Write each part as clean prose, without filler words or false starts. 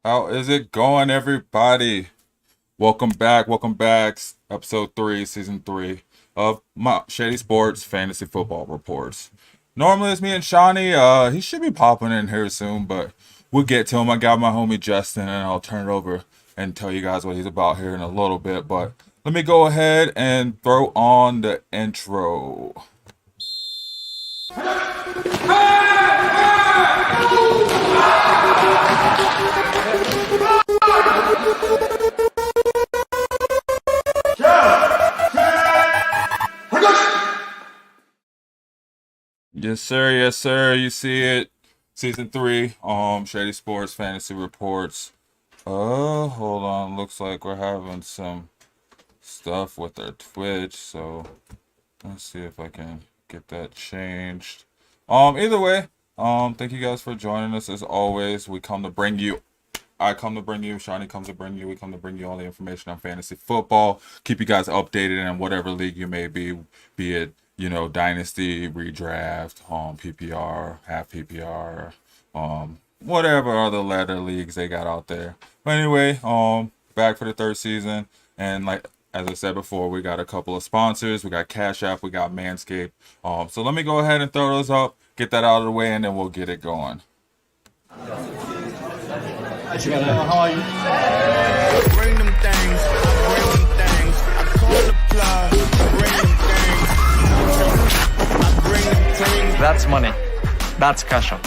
How is it going, everybody? Welcome back. Episode 3, Season 3 of my Shady Sports Fantasy Football Reports. Normally it's me and Shawnee. He should be popping in here soon, but we'll get to him. I got my homie Justin, and I'll turn it over and tell you guys what he's about here in a little bit. But let me go ahead and throw on the intro. Yes, sir. Yes, sir. You see it. Season 3, Shady Sports Fantasy Reports. Hold on. Looks like we're having some stuff with our Twitch, so let's see if I can get that changed. Either way, thank you guys for joining us. As always, I come to bring you, Shawnee comes to bring you, we come to bring you all the information on fantasy football. Keep you guys updated in whatever league you may be it, dynasty, redraft, PPR, half PPR, whatever other ladder leagues they got out there. But anyway, back for the third season, and like as I said before, we got a couple of sponsors. We got Cash App, we got Manscaped. So let me go ahead and throw those up, get that out of the way, and then we'll get it going. How are you? Bring them things, bring them things. I call the plug, bring them things. I bring them things. That's money. That's cash up.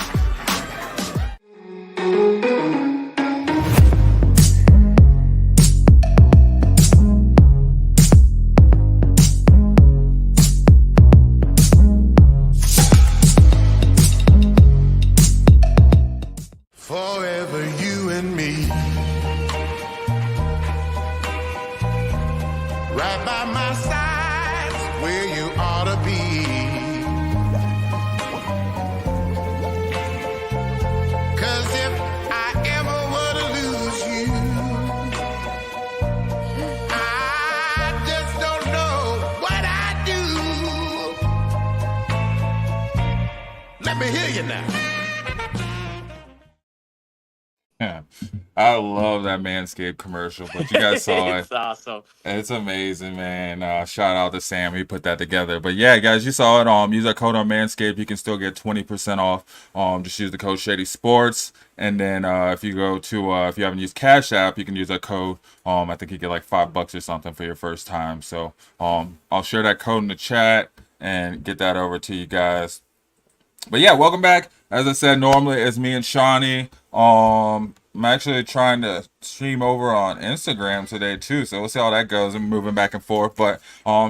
Forever you and me. Right by my side, where you ought to be. Cause if I ever were to lose you, I just don't know what I'd do. Let me hear you now. Yeah, I love that Manscaped commercial, but you guys saw it. It's awesome. It's amazing, man. Shout out to Sam. He put that together. But yeah, guys, you saw it. Use that code on Manscaped. You can still get 20% off. Just use the code Shady Sports. And then if you go to if you haven't used Cash App, you can use that code. I think you get like $5 or something for your first time. So I'll share that code in the chat and get that over to you guys. But yeah, welcome back. As I said, normally it's me and Shawnee. I'm actually trying to stream over on Instagram today too, so we'll see how that goes. I'm moving back and forth, but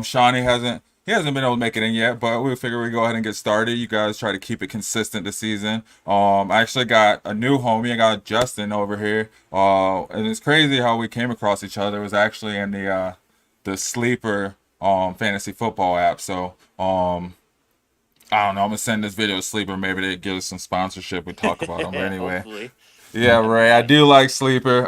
Shawnee hasn't been able to make it in yet, but we figure we go ahead and get started. You guys try to keep it consistent this season. I actually got a new homie. I got Justin over here. And it's crazy how we came across each other. It was actually in the Sleeper fantasy football app. So I don't know. I'm gonna send this video to Sleeper. Maybe they give us some sponsorship. We talk about them. But anyway, Hopefully. yeah, Ray. I do like Sleeper.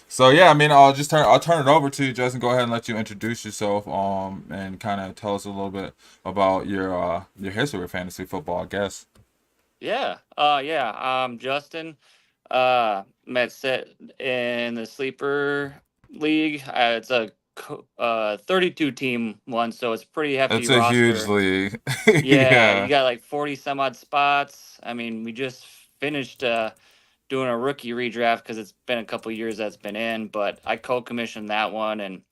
So yeah, I mean, I'll turn it over to you, Justin. Go ahead and let you introduce yourself. And kind of tell us a little bit about your history with fantasy football, I guess. Yeah. Justin. Met set in the sleeper league. It's a 32 team one, so it's pretty hefty It's a huge roster. league. Yeah, you Yeah. got like 40 some odd spots. I mean, we just finished doing a rookie redraft because it's been a couple years that's been in, but I co-commissioned that one, and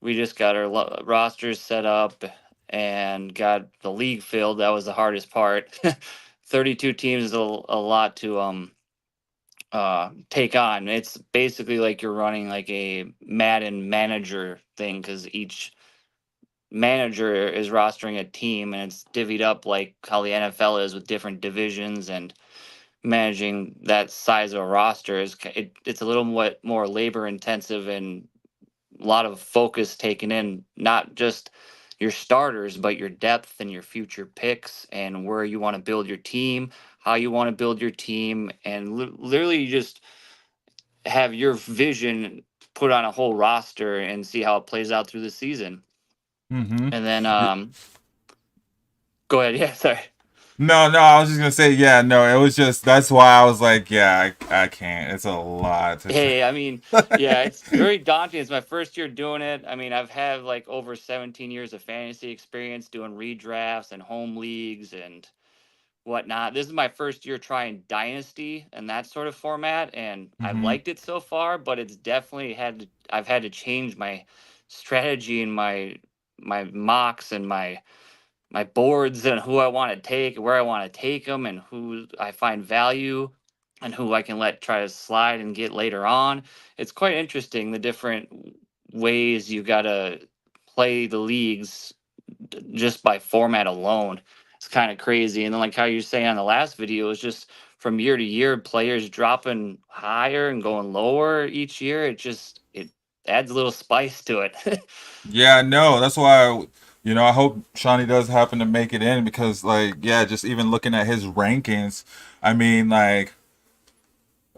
we just got our rosters set up and got the league filled. That was the hardest part. 32 teams is a lot to take on. It's basically like you're running like a Madden manager thing because each manager is rostering a team and it's divvied up like how the NFL is with different divisions, and managing that size of a roster it's a little more labor intensive and a lot of focus taken in, not just your starters, but your depth and your future picks and where you want to build your team, how you want to build your team, and literally you just have your vision put on a whole roster and see how it plays out through the season. Mm-hmm. And then go ahead. Yeah, sorry. No, no, I was just gonna say, yeah, no, it was just that's why I was like, yeah, I can't. It's a lot to try. Hey, I mean, yeah, it's very daunting. It's my first year doing it. I mean, I've had like over 17 years of fantasy experience doing redrafts and home leagues and whatnot. This is my first year trying Dynasty and that sort of format, and I've Hmm. liked it so far, but it's definitely I've had to change my strategy and my mocks and my boards and who I want to take, where I want to take them, and who I find value, and who I can let try to slide and get later on. It's quite interesting the different ways you got to play the leagues just by format alone. It's kind of crazy. And then, like how you say on the last video, it's just from year to year, players dropping higher and going lower each year. It adds a little spice to it. Yeah, no, that's why I hope Shawnee does happen to make it in because, like, yeah, just even looking at his rankings, I mean, like,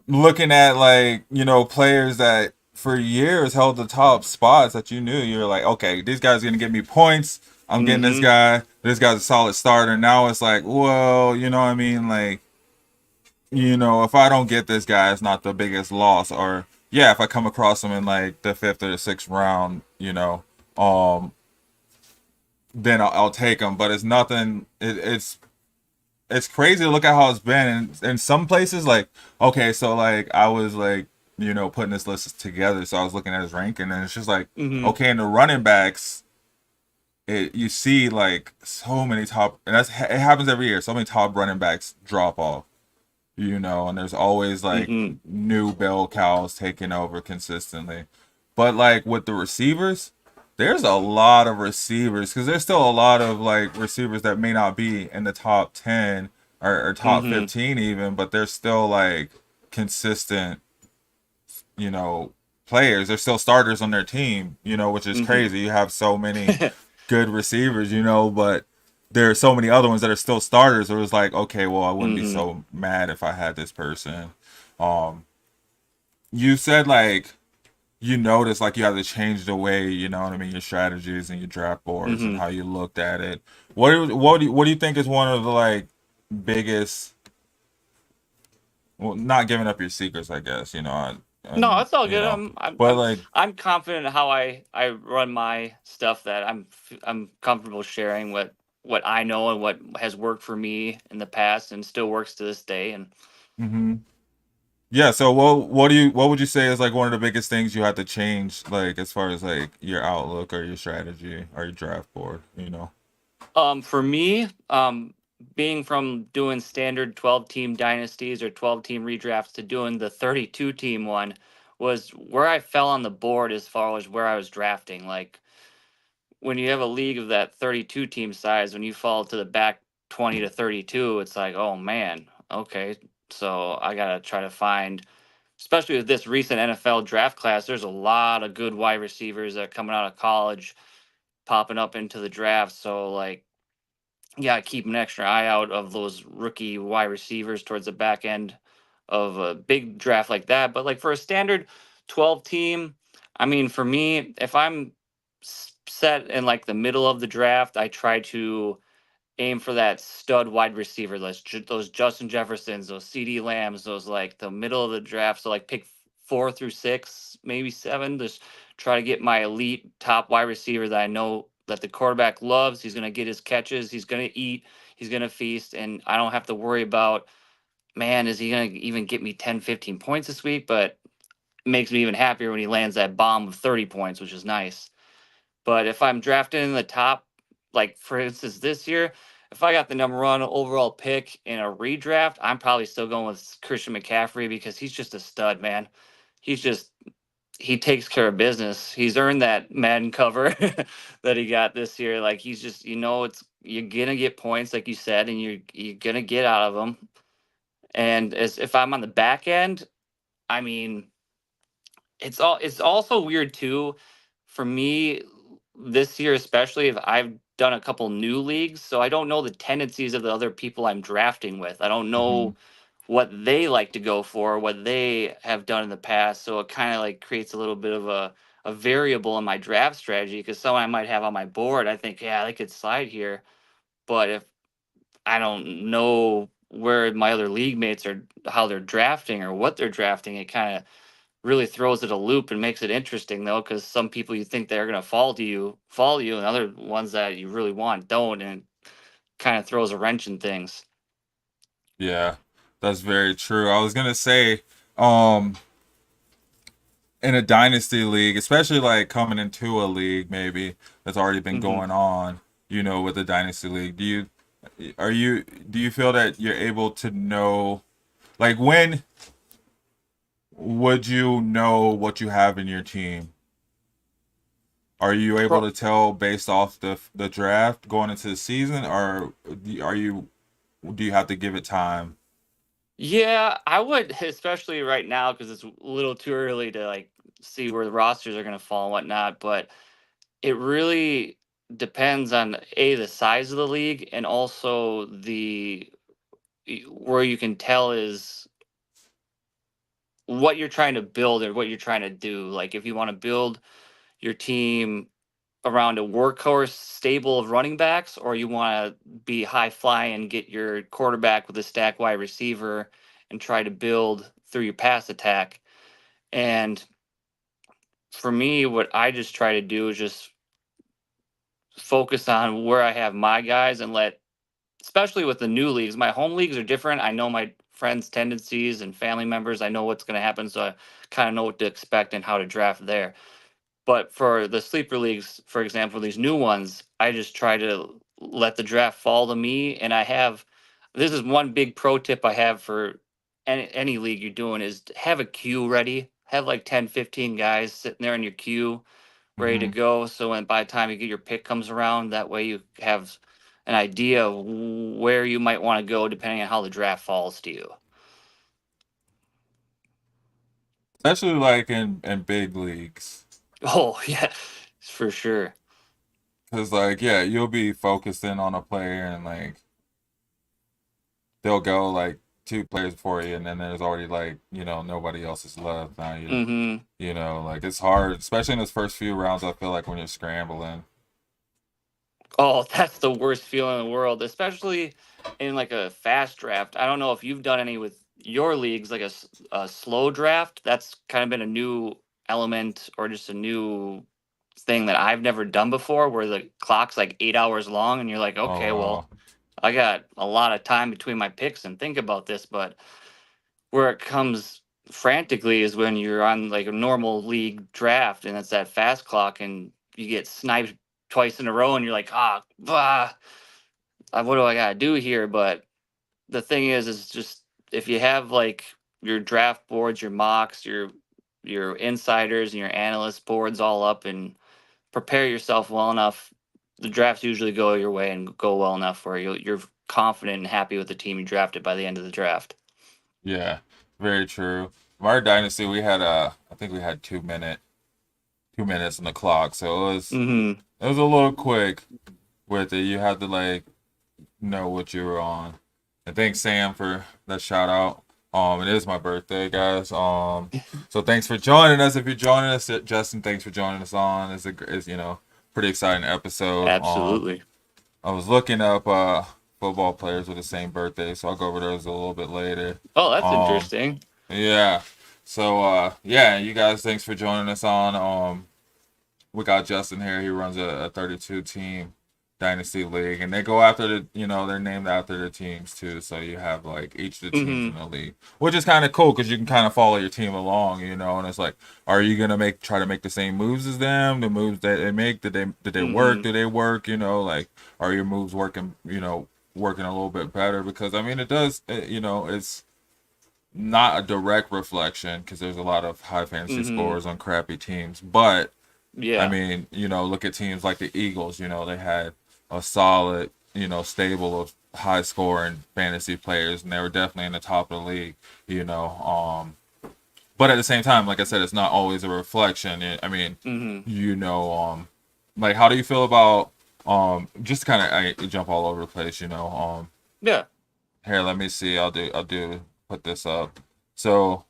looking at like players that for years held the top spots that you knew you're like, okay, this guy's gonna get me points. I'm getting this Hmm. guy. This guy's a solid starter. Now it's like, well, you know what I mean? Like, if I don't get this guy, it's not the biggest loss. Or yeah, if I come across him in like the fifth or the sixth round, um, then I'll take him. But it's nothing. It's crazy to look at how it's been in some places. Like, okay, so like I was like putting this list together, so I was looking at his ranking, and it's just like, Hmm. okay, in the running backs, you see like so many top, and it happens every year. So many top running backs drop off, and there's always like Hmm. new bell cows taking over consistently. But like with the receivers, there's a lot of receivers because there's still a lot of like receivers that may not be in the top 10 or top Hmm. 15 even, but they're still like consistent, you know, players. They're still starters on their team, which is Hmm. crazy. You have so many good receivers, but there are so many other ones that are still starters. It was like, okay, well, I wouldn't be Hmm. so mad if I had this person. Um, you said like you noticed like you had to change the way what I mean, your strategies and your draft boards and Hmm. how you looked at it. What do you think is one of the like biggest? Well, not giving up your secrets, I guess. No, And it's all good. but like, I'm confident in how I run my stuff that I'm comfortable sharing what I know and what has worked for me in the past and still works to this day. And hmm yeah. So what would you say is like one of the biggest things you had to change, like as far as like your outlook or your strategy or your draft board? for me, being from doing standard 12-team dynasties or 12-team redrafts to doing the 32-team one was where I fell on the board as far as where I was drafting. Like when you have a league of that 32 team size, when you fall to the back 20 to 32, it's like, oh man, okay. So I got to try to find, especially with this recent NFL draft class, there's a lot of good wide receivers that are coming out of college popping up into the draft. So, like, yeah, keep an extra eye out of those rookie wide receivers towards the back end of a big draft like that. But like for a standard 12 team, I mean, for me, if I'm set in like the middle of the draft, I try to aim for that stud wide receiver list, those Justin Jeffersons, those CD Lambs, those like the middle of the draft. So like pick 4 through 6, maybe 7. Just try to get my elite top wide receiver that I know that the quarterback loves. He's gonna get his catches. He's gonna eat. He's gonna feast, and I don't have to worry about, man, is he gonna even get me 10, 15 points this week? But it makes me even happier when he lands that bomb of 30 points, which is nice. But if I'm drafting in the top, like for instance this year, if I got the number one overall pick in a redraft, I'm probably still going with Christian McCaffrey because he's just a stud, man. He's just he takes care of business. He's earned that Madden cover that he got this year. Like he's just, it's you're gonna get points, like you said, and you're gonna get out of them. And as if I'm on the back end, I mean, it's also weird too for me this year, especially if I've done a couple new leagues, so I don't know the tendencies of the other people I'm drafting with. I don't Hmm. know what they like to go for, what they have done in the past, so it kind of like creates a little bit of a variable in my draft strategy because someone I might have on my board, I think, yeah, they could slide here, but if I don't know where my other league mates are, how they're drafting or what they're drafting. It kind of really throws it a loop and makes it interesting though, because some people you think they're gonna follow you, and other ones that you really want don't, and it kind of throws a wrench in things. Yeah, that's very true. I was gonna say, um, in a dynasty league, especially like coming into a league maybe that's already been Hmm. going on, with the dynasty league, are you do you feel that you're able to know, like, when would you know what you have in your team? Are you able to tell based off the draft going into the season, or are you do you have to give it time? Yeah, I would, especially right now because it's a little too early to like see where the rosters are gonna fall and whatnot. But it really depends on the size of the league, and also where you can tell is what you're trying to build or what you're trying to do. Like if you want to build your team around a workhorse stable of running backs, or you want to be high fly and get your quarterback with a stack wide receiver and try to build through your pass attack. And for me, what I just try to do is just focus on where I have my guys and let, especially with the new leagues, my home leagues are different. I know my friends' tendencies and family members. I know what's going to happen. So I kind of know what to expect and how to draft there. But for the sleeper leagues, for example, these new ones, I just try to let the draft fall to me. And this is one big pro tip I have for any league you're doing is to have a queue ready. Have like 10, 15 guys sitting there in your queue ready to Hmm. go. So when by the time you get your pick comes around, that way you have an idea of where you might want to go depending on how the draft falls to you. Especially like in big leagues. Oh yeah, for sure. Cause like, yeah, you'll be focused in on a player and like they'll go like two players for you, and then there's already like nobody else is left. Now Hmm. like it's hard, especially in those first few rounds. I feel like when you're scrambling. Oh, that's the worst feeling in the world, especially in like a fast draft. I don't know if you've done any with your leagues, like a slow draft. That's kind of been a new element or just a new thing that I've never done before, where the clock's like 8 hours long, and you're like, Oh okay, well, wow, I got a lot of time between my picks and think about this. But where it comes frantically is when you're on like a normal league draft and it's that fast clock and you get sniped twice in a row and you're like, what do I gotta do here? But the thing is just if you have like your draft boards, your mocks, your insiders and your analyst boards all up and prepare yourself well enough, the drafts usually go your way and go well enough where you're confident and happy with the team you drafted by the end of the draft. yeah, very true. Our dynasty, we had I think we had 2 minutes on the clock, so Hmm. it was a little quick with it. You had to like know what you were on. And thanks Sam for that shout out. It is my birthday, guys. So thanks for joining us. If you're joining us, Justin, thanks for joining us on. It's pretty exciting episode. Absolutely. I was looking up football players with the same birthday, so I'll go over those a little bit later. Oh, that's Um, interesting. yeah. So yeah, you guys, thanks for joining us on. We got Justin here. He runs a 32 team dynasty league, and they go after they're named after the teams too. So you have like each of the teams Hmm. in the league, which is kind of cool because you can kind of follow your team along, and it's like, are you gonna try to make the same moves as them? The moves that they make, did they work? Hmm. Do they work? Like, are your moves working? Working a little bit better? Because I mean, it does. It's not a direct reflection because there's a lot of high fantasy Hmm. scores on crappy teams, but I Yeah. mean, look at teams like the Eagles. They had a solid, stable of high scoring fantasy players, and they were definitely in the top of the league. You know, but at the same time, like I said, it's not always a reflection. I mean, Hmm. like how do you feel about just kind of I jump all over the place. Yeah. Here, let me see. I'll do put this up. So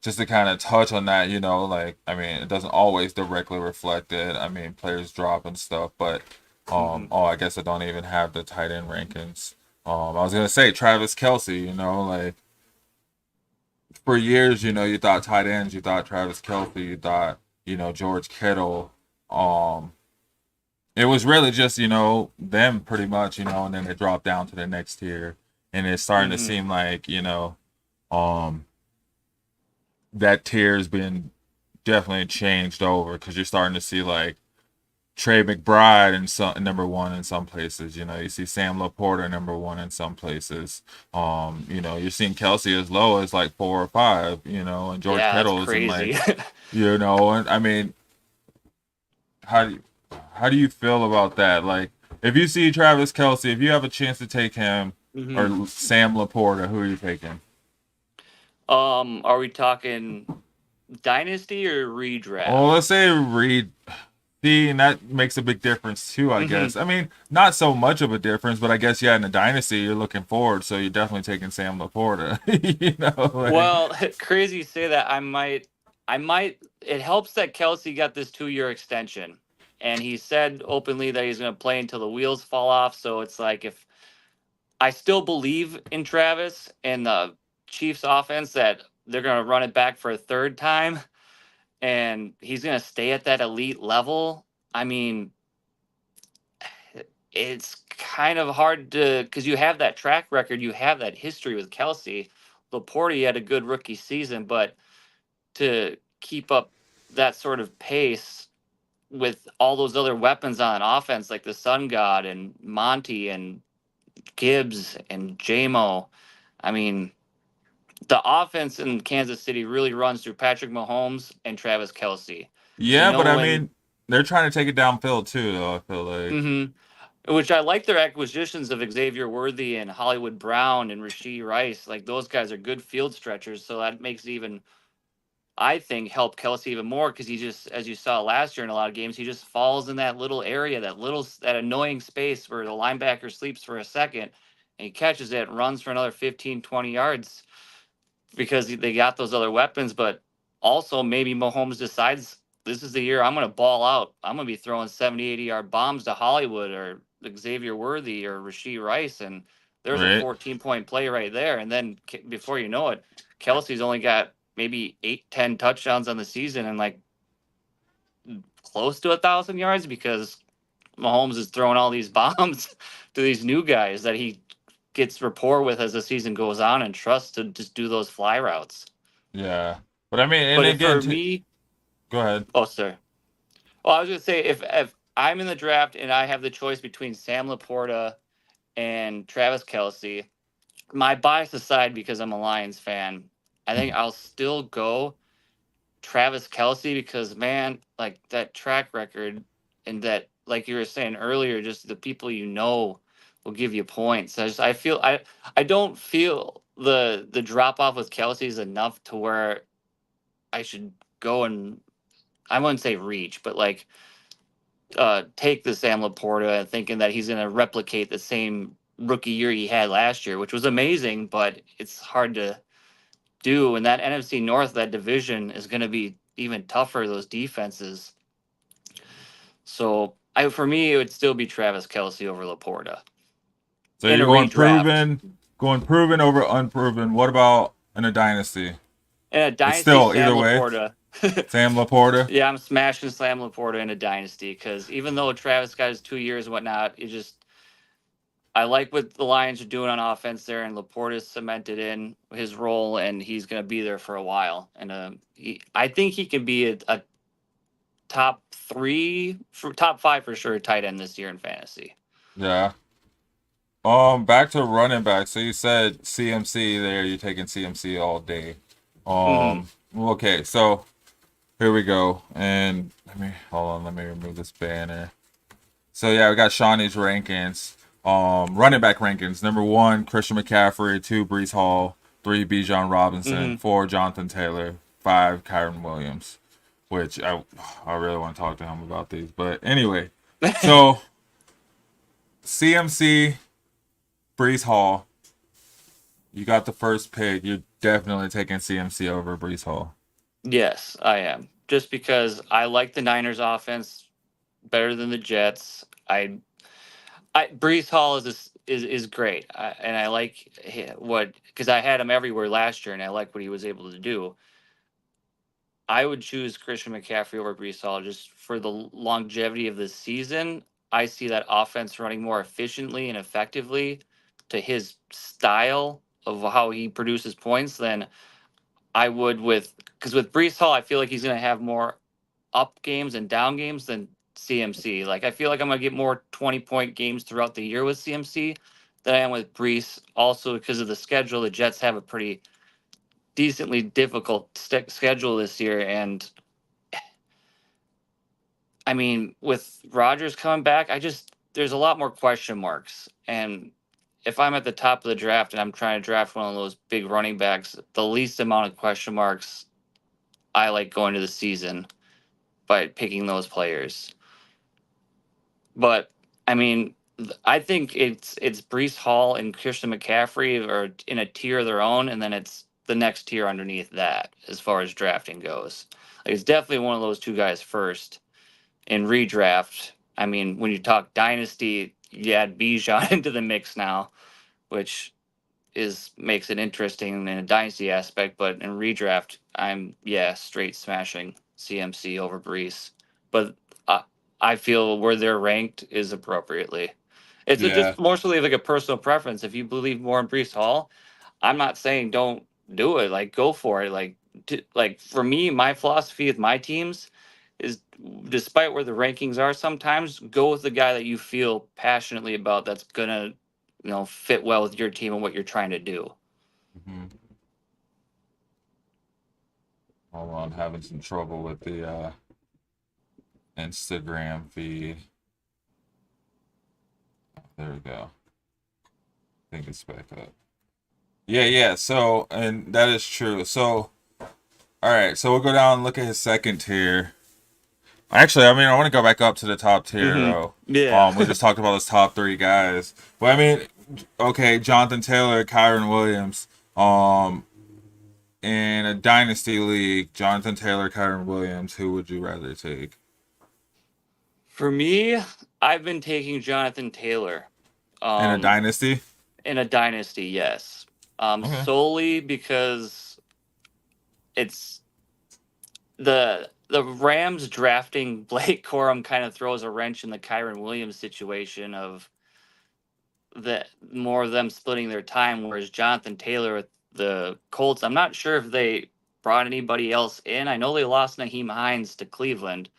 just to kind of touch on that, like I mean, it doesn't always directly reflect it. I mean, players drop and stuff, but Hmm. oh, I guess I don't even have the tight end rankings. I was gonna say Travis Kelsey. Like for years, you thought tight ends, you thought Travis Kelsey, you thought George Kittle. Um, it was really just them pretty much, and then it dropped down to the next tier, and it's starting to Mm-hmm. seem like um, that tier's been definitely changed over because you're starting to see like Trey McBride and some number one in some places. You see Sam Laporta number one in some places. You're seeing Kelsey as low as like 4 or 5. And George Yeah, that's Kittle is in like, crazy. and I mean, how do you, how do you feel about that? Like, if you see Travis Kelsey, if you have a chance to take him hmm or Sam Laporta, who are you taking? Are we talking dynasty or Well, redraft? let's say Reed. See, and that makes a big difference too, I hmm guess. I mean, not so much of a difference, but I guess yeah, in the dynasty, you're looking forward, so you're definitely taking Sam Laporta. Like Well, crazy you say that. I might. It helps that Kelsey got this 2-year extension, and he said openly that he's going to play until the wheels fall off. So it's like if I still believe in Travis and the Chiefs offense that they're going to run it back for a third time, and he's going to stay at that elite level. I mean, it's kind of hard to because you have that track record, you have that history with Kelsey. Laporte had a good rookie season, but to keep up that sort of pace with all those other weapons on offense, like the Sun God and Monty and Gibbs and JMO. I mean, the offense in Kansas City really runs through Patrick Mahomes and Travis Kelsey. So yeah, but I mean, they're trying to take it downfield too, though. I feel like hmm which I like their acquisitions of Xavier Worthy and Hollywood Brown and Rasheed Rice. Like those guys are good field stretchers, so that makes it even I think help Kelsey even more because he just, as you saw last year in a lot of games, he just falls in that little area, that annoying space where the linebacker sleeps for a second and he catches it and runs for another 15, 20 yards because they got those other weapons. But also, maybe Mahomes decides this is the year I'm going to ball out. I'm going to be throwing 70, 80-yard bombs to Hollywood or Xavier Worthy or Rasheed Rice. And there's a right. 14-point play right there. And then before you know it, Kelsey's only got maybe 8, 10 touchdowns on the season and like close to 1,000 yards because Mahomes is throwing all these bombs to these new guys that he gets rapport with as the season goes on and trusts to just do those fly routes. Yeah, but I mean, and But if again, for me, go ahead. oh, sir. Well, I was going to say if I'm in the draft and I have the choice between Sam Laporta and Travis Kelsey, my bias aside because I'm a Lions fan, I think I'll still go Travis Kelsey because man, like that track record and that, like you were saying earlier, just the people will give you points. I don't feel the drop off with Kelsey is enough to where I should go and I wouldn't say reach, but like take the Sam Laporta and thinking that he's going to replicate the same rookie year he had last year, which was amazing, but it's hard to do. And that NFC North, that division is going to be even tougher, those defenses. So for me, it would still be Travis Kelsey over Laporta So in a you're going redraft. proven over unproven. What about in a dynasty? In a It's dynasty, still Sam either way. Laporta. Sam Laporta. Yeah, I'm smashing Sam Laporta in a dynasty because even though Travis got his 2 years and whatnot, I like what the Lions are doing on offense there, and Laporta's cemented in his role, and he's going to be there for a while. And I think he can be a top 5 for sure tight end this year in fantasy. Yeah. Back to running back. So you said CMC there. You're taking CMC all day. hmm Okay. So here we go. And let me hold on. Let me remove this banner. So yeah, we got Shawnee's rankings. Running back rankings. Number 1, Christian McCaffrey. 2, Brees Hall. 3, Bijan Robinson. hmm 4, Jonathan Taylor. 5, Kyron Williams. Which I really want to talk to him about these. But anyway, so CMC, Brees Hall. You got the first pick. You're definitely taking CMC over Brees Hall. Yes, I am. Just because I like the Niners offense better than the Jets. Brees Hall is this. is great, and I like what because I had him everywhere last year, and I like what he was able to do. I would choose Christian McCaffrey over Brees Hall just for the longevity of the season. I see that offense running more efficiently and effectively to his style of how he produces points than I would with because with Brees Hall, I feel like he's going to have more up games and down games than CMC. Like I feel like I'm going to get more 20-point games throughout the year with CMC than I am with Brees. Also because of the schedule, the Jets have a pretty decently difficult schedule this year, and I mean, with Rodgers coming back, there's a lot more question marks. And if I'm at the top of the draft and I'm trying to draft one of those big running backs, the least amount of question marks I like going to the season by picking those players. But I mean, I think it's Brees Hall and Christian McCaffrey are in a tier of their own, and then it's the next tier underneath that as far as drafting goes. Like it's definitely one of those two guys first in redraft. I mean, when you talk dynasty, you add Bijan into the mix now, which is makes it interesting in a dynasty aspect. But in redraft, I'm straight smashing CMC over Brees. But I, I feel where they're ranked is appropriately. It's Yeah. just more so like a personal preference. If you believe more in Brees Hall, I'm not saying don't do it. Like go for it. Like for me, my philosophy with my teams is despite where the rankings are sometimes, go with the guy that you feel passionately about that's gonna, fit well with your team and what you're trying to do. Hmm. Hold on, having some trouble with the Instagram feed. There we go. I think it's back up. Yeah, yeah. So, and that is true. So, all right. So we'll go down and look at his second tier. Actually, I mean, I want to go back up to the top tier though. Yeah. We just talked about those top three guys. But I mean, okay, Jonathan Taylor, Kyron Williams. In a dynasty league, Jonathan Taylor, Kyron Williams. Who would you rather take? For me, I've been taking Jonathan Taylor. In a Um, dynasty? in a dynasty, yes. Okay. Solely because it's the Rams drafting Blake Corum kind of throws a wrench in the Kyron Williams situation of the more of them splitting their time, whereas Jonathan Taylor with the Colts, I'm not sure if they brought anybody else in. I know they lost Naheem Hines to Cleveland,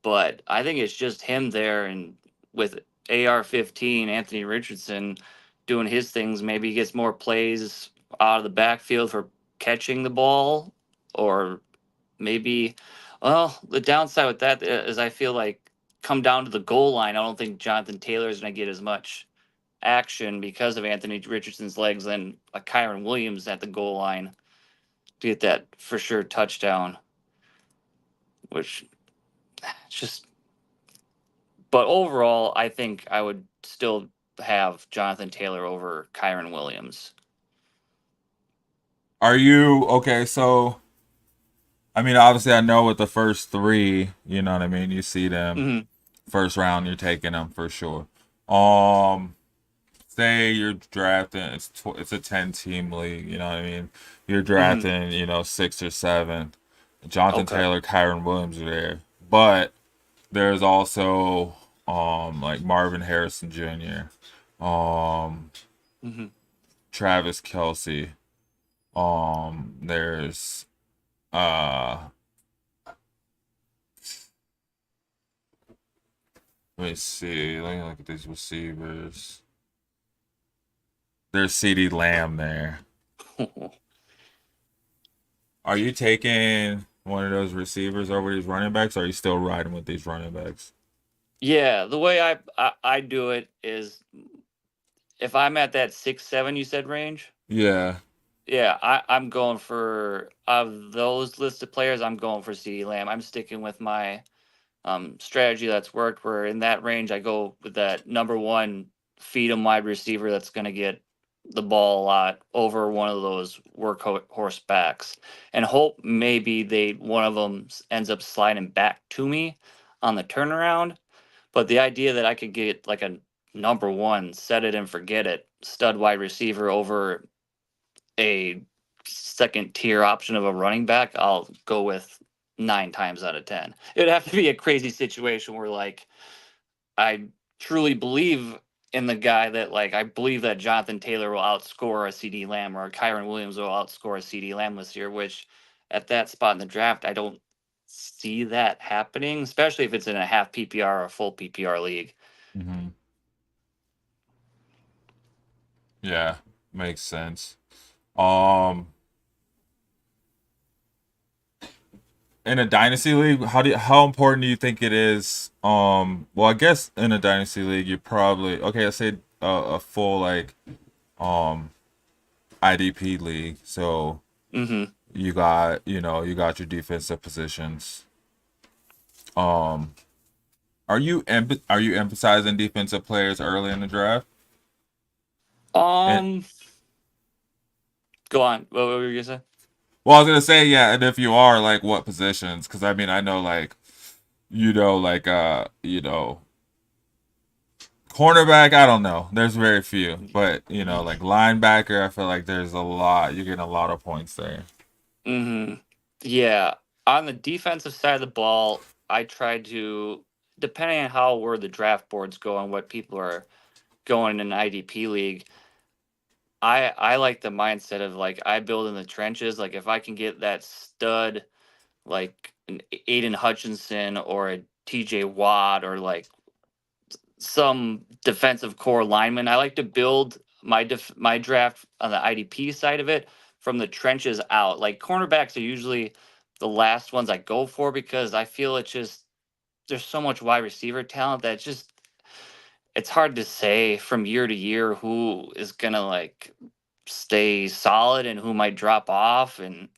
but I think it's just him there, and with AR-15, Anthony Richardson doing his things, maybe he gets more plays out of the backfield for catching the ball, or maybe, well, the downside with that is I feel like come down to the goal line, I don't think Jonathan Taylor is going to get as much action because of Anthony Richardson's legs than a Kyron Williams at the goal line to get that for sure touchdown, which just. But overall, I think I would still have Jonathan Taylor over Kyron Williams. Are you okay? So, I mean, obviously, I know with the first three, you know what I mean. You see them Hmm. first round, you're taking them for sure. Um, Say you're drafting, it's a 10 team league. You know what I mean. You're Hmm. drafting, six or seven. Jonathan Okay. Taylor, Kyron Williams are there, but there's also like Marvin Harrison Jr., um, Hmm. Travis Kelsey. There's uh let me see. Let me look at these receivers. There's CD Lamb there. Are you taking one of those receivers over these running backs? Or are you still riding with these running backs? Yeah, the way I do it is if I'm at that 6-7 you said range, Yeah. yeah, I'm going for of those listed players, I'm going for CeeDee Lamb. I'm sticking with my strategy that's worked. Where in that range, I go with that number one feed 'em wide receiver that's going to get the ball a lot over one of those workhorse backs, and hope maybe they one of them ends up sliding back to me on the turnaround. But the idea that I could get like a number one, set it and forget it, stud wide receiver over a second tier option of a running back, I'll go with 9 times out of 10. It'd have to be a crazy situation where like I truly believe in the guy that like I believe that Jonathan Taylor will outscore a CD Lamb or Kyron Williams will outscore a CD Lamb this year, which at that spot in the draft I don't see that happening, especially if it's in a half PPR or a full PPR league. Mm-hmm. Yeah, makes sense. Um, in a dynasty league, how important do you think it is? Well, I guess in a dynasty league, you probably okay. Let's say a full like um IDP league. So Mm-hmm. you got your defensive positions. Um, are you emphasizing defensive players early in the draft? And Um, Go on. What were you gonna say? well, I was gonna say yeah, and if you are like what positions? Because I mean I know like like cornerback, I don't know. There's very few, but like linebacker, I feel like there's a lot. You're getting a lot of points there. Mm-hmm. Yeah. On the defensive side of the ball, I try to, depending on how where the draft boards go and what people are going in an IDP league, I like the mindset of like I build in the trenches. Like if I can get that stud like an Aiden Hutchinson or a TJ Watt or like some defensive core lineman. I like to build my draft on the IDP side of it from the trenches out. Like cornerbacks are usually the last ones I go for because I feel it's just there's so much wide receiver talent that it's hard to say from year to year who is gonna like stay solid and who might drop off and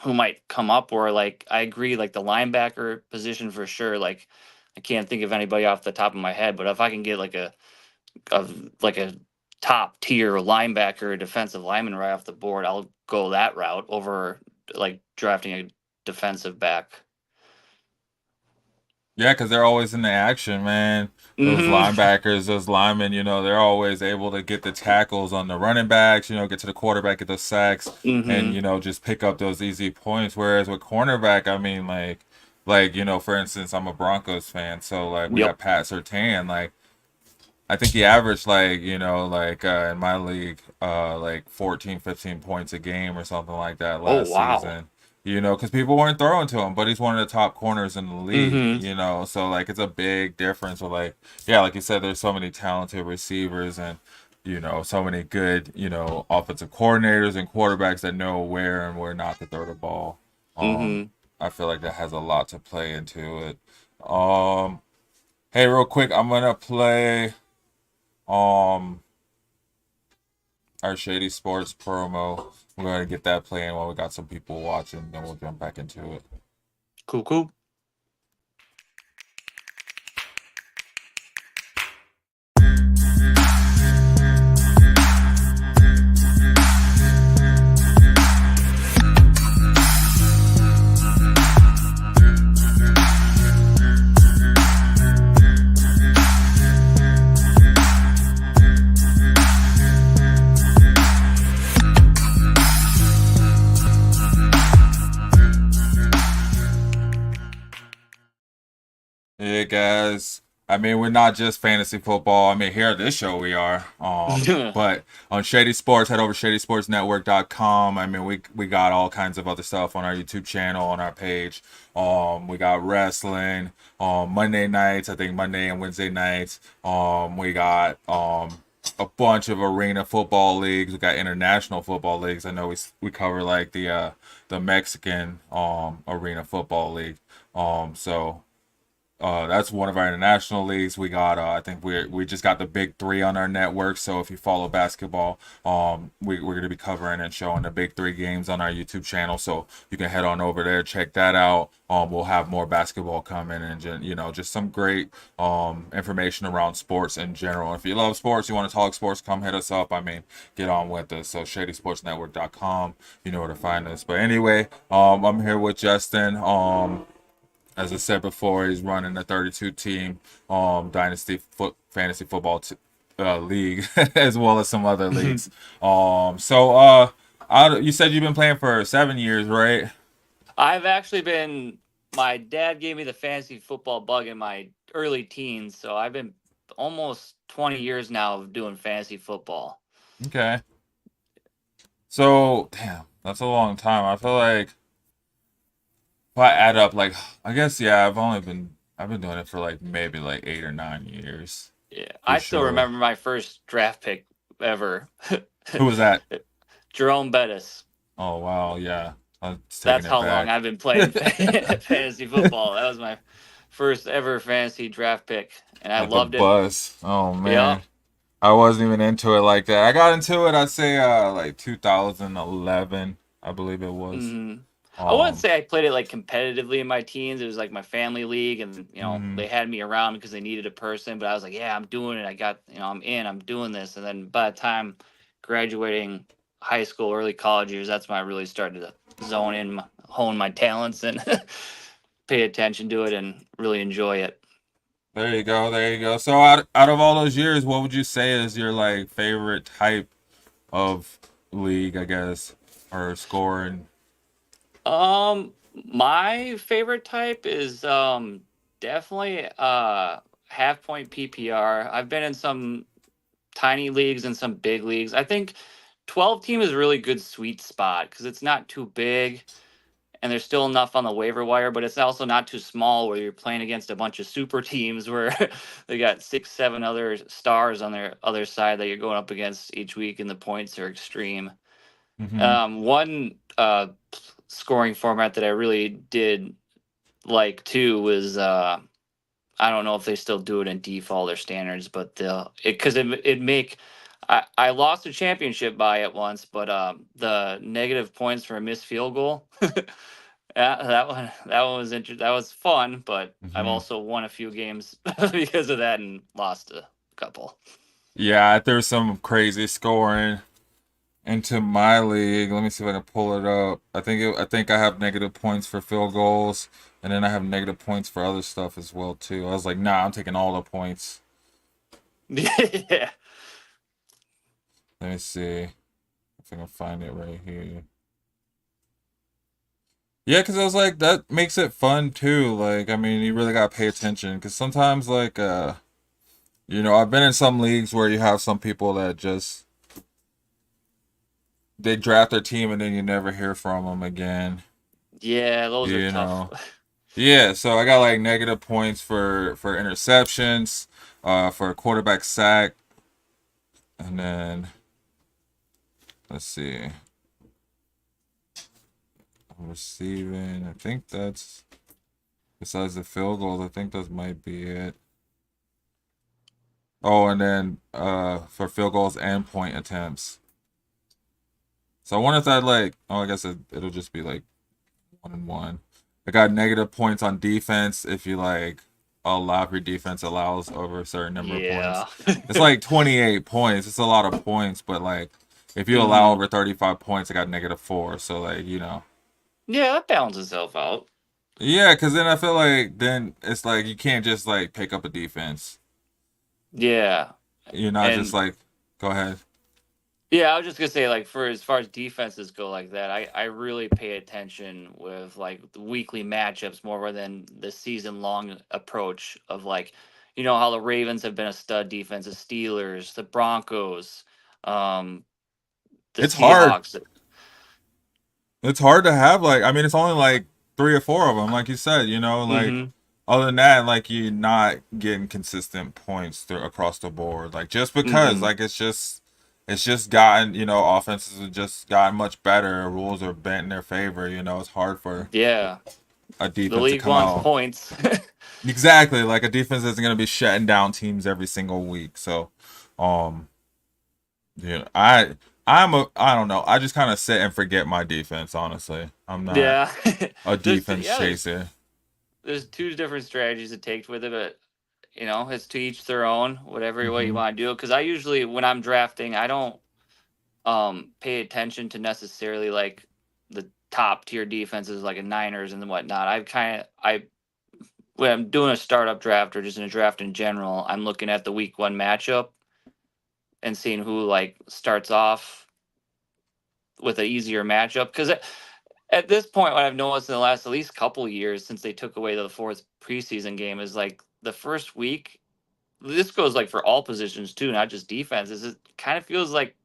who might come up. Or like I agree, like the linebacker position for sure. Like I can't think of anybody off the top of my head, but if I can get like a top tier linebacker, defensive lineman right off the board, I'll go that route over like drafting a defensive back. Yeah, because they're always in the action, man. Those Mm-hmm. linebackers, those linemen, they're always able to get the tackles on the running backs, get to the quarterback, get those sacks, and, Mm-hmm. just pick up those easy points. Whereas with cornerback, I mean, for instance, I'm a Broncos fan, so like we Yep. got Pat Surtain, like I think he averaged in my league like 14, 15 points a game or something like that Oh last wow. season. Because people weren't throwing to him, but he's one of the top corners in the league, Mm-hmm. so like it's a big difference with like yeah, like you said, there's so many talented receivers and so many good, offensive coordinators and quarterbacks that know where and where not to throw the ball. Um Mm-hmm. I feel like that has a lot to play into it. Um hey, real quick, I'm gonna play um, our Shady Sports promo. We're going to get that playing while we got some people watching, then we'll jump back into it. Cool, cool. Yeah, guys. I mean, we're not just fantasy football. I mean, here at this show we are. But on Shady Sports, head over to shadysportsnetwork.com. I mean, we got all kinds of other stuff on our YouTube channel, on our page. We got wrestling, Monday nights, I think Monday and Wednesday nights. We got a bunch of arena football leagues. We got international football leagues. I know we cover like the Mexican arena football league. So that's one of our international leagues. We got I think we just got the big three on our network. So if you follow basketball, we're gonna be covering and showing the big three games on our YouTube channel. So you can head on over there, check that out. We'll have more basketball coming and just some great information around sports in general. If you love sports, you want to talk sports, come hit us up. I mean, get on with us. So shadysportsnetwork.com, you know where to find us. But anyway, I'm here with Justin. As I said before, he's running a 32 team dynasty fantasy football league as well as some other leagues. You said you've been playing for 7 years, right? I've actually been. My dad gave me the fantasy football bug in my early teens, so I've been almost 20 years now of doing fantasy football. Okay. So, damn, that's a long time. I feel like if I add up, like, I guess yeah, I've been doing it for like maybe like 8 or 9 years Yeah, for I still sure. remember my first draft pick ever. Who was that? Jerome Bettis. Oh wow, yeah, I'm taking That's it how long back. I've been playing fantasy football. That was my first ever fantasy draft pick, and I At the loved it. bus. Oh Yeah. man. I wasn't even into it like that. I got into it, I'd say like 2011, I believe it was. hmm I wouldn't Um say I played it like competitively in my teens. It was like my family league, and mhm, they had me around because they needed a person. But I was like, yeah, I'm doing it. I got I'm in. I'm doing this. And then by the time graduating high school, early college years, that's when I really started to zone in, hone my talents, and pay attention to it, and really enjoy it. there you go, there you go. So out of all those years, what would you say is your like favorite type of league, I guess, or scoring? My favorite type is definitely half point PPR. I've been in some tiny leagues and some big leagues. I think 12 team is a really good sweet spot because it's not too big and there's still enough on the waiver wire, but it's also not too small where you're playing against a bunch of super teams where they got 6, 7 other stars on their other side that you're going up against each week and the points are extreme. Hmm. One scoring format that I really did like too was I don't know if they still do it in default or standards, but it make I lost a championship by it once, but the negative points for a missed field goal. That one was interesting. That was fun, but I've Hmm. also won a few games because of that and lost a couple. Yeah, there's some crazy scoring into my league. Let me see if I can pull it up. I think I have negative points for field goals, and then I have negative points for other stuff as well too. I was like, nah, I'm taking all the points. Yeah. Let me see if I can find it right here. Yeah, because I was like, that makes it fun too. Like, I mean, you really gotta pay attention because sometimes, like, I've been in some leagues where you have some people that just they draft their team and then you never hear from them again. Yeah, those are You tough. know. Yeah, so I got like negative points for interceptions, for a quarterback sack, and then let's see, receiving. I think that's besides the field goals. I think that might be it. Oh, and then for field goals and point attempts. So I wonder if that like oh I guess it'll just be like 1-1. I got negative points on defense if you like allow if your defense allows over a certain number of points. Yeah. It's like 28 points. It's a lot of points, but like if you allow hmm over 35 points, I got -4. So like Yeah, that balances itself out. yeah, because then I feel like then it's like you can't just like pick up a defense. Yeah. You're not just And like go ahead. yeah, I was just gonna say, like, for as far as defenses go, like that, I really pay attention with like the weekly matchups more than the season long approach of like, how the Ravens have been a stud defense, the Steelers, the Broncos, um, the It's hard. Seahawks. It's hard to have like I mean it's only like 3 or 4 of them like you said like Mm-hmm. other than that like you're not getting consistent points across the board like just because Mm-hmm. like it's just gotten offenses have just gotten much better, rules are bent in their favor, it's hard for Yeah, a the defense to league come wants out points. exactly like a defense isn't going to be shutting down teams every single week. So um yeah, I don't know, I just kind of sit and forget my defense, honestly. I'm not Yeah, a there's defense yeah, there's chaser. there's two different strategies to take with it, but it's to each their own, whatever way you Hmm. want to do it. Because I usually, when I'm drafting, I don't pay attention to necessarily like the top tier defenses like a Niners and whatnot. I when I'm doing a startup draft or just in a draft in general, I'm looking at the week 1 matchup and seeing who like starts off with an easier matchup. Because at this point, what I've noticed in the last at least couple years since they took away the 4th preseason game is like the first week. This goes like for all positions too, not just defenses. It kind of feels like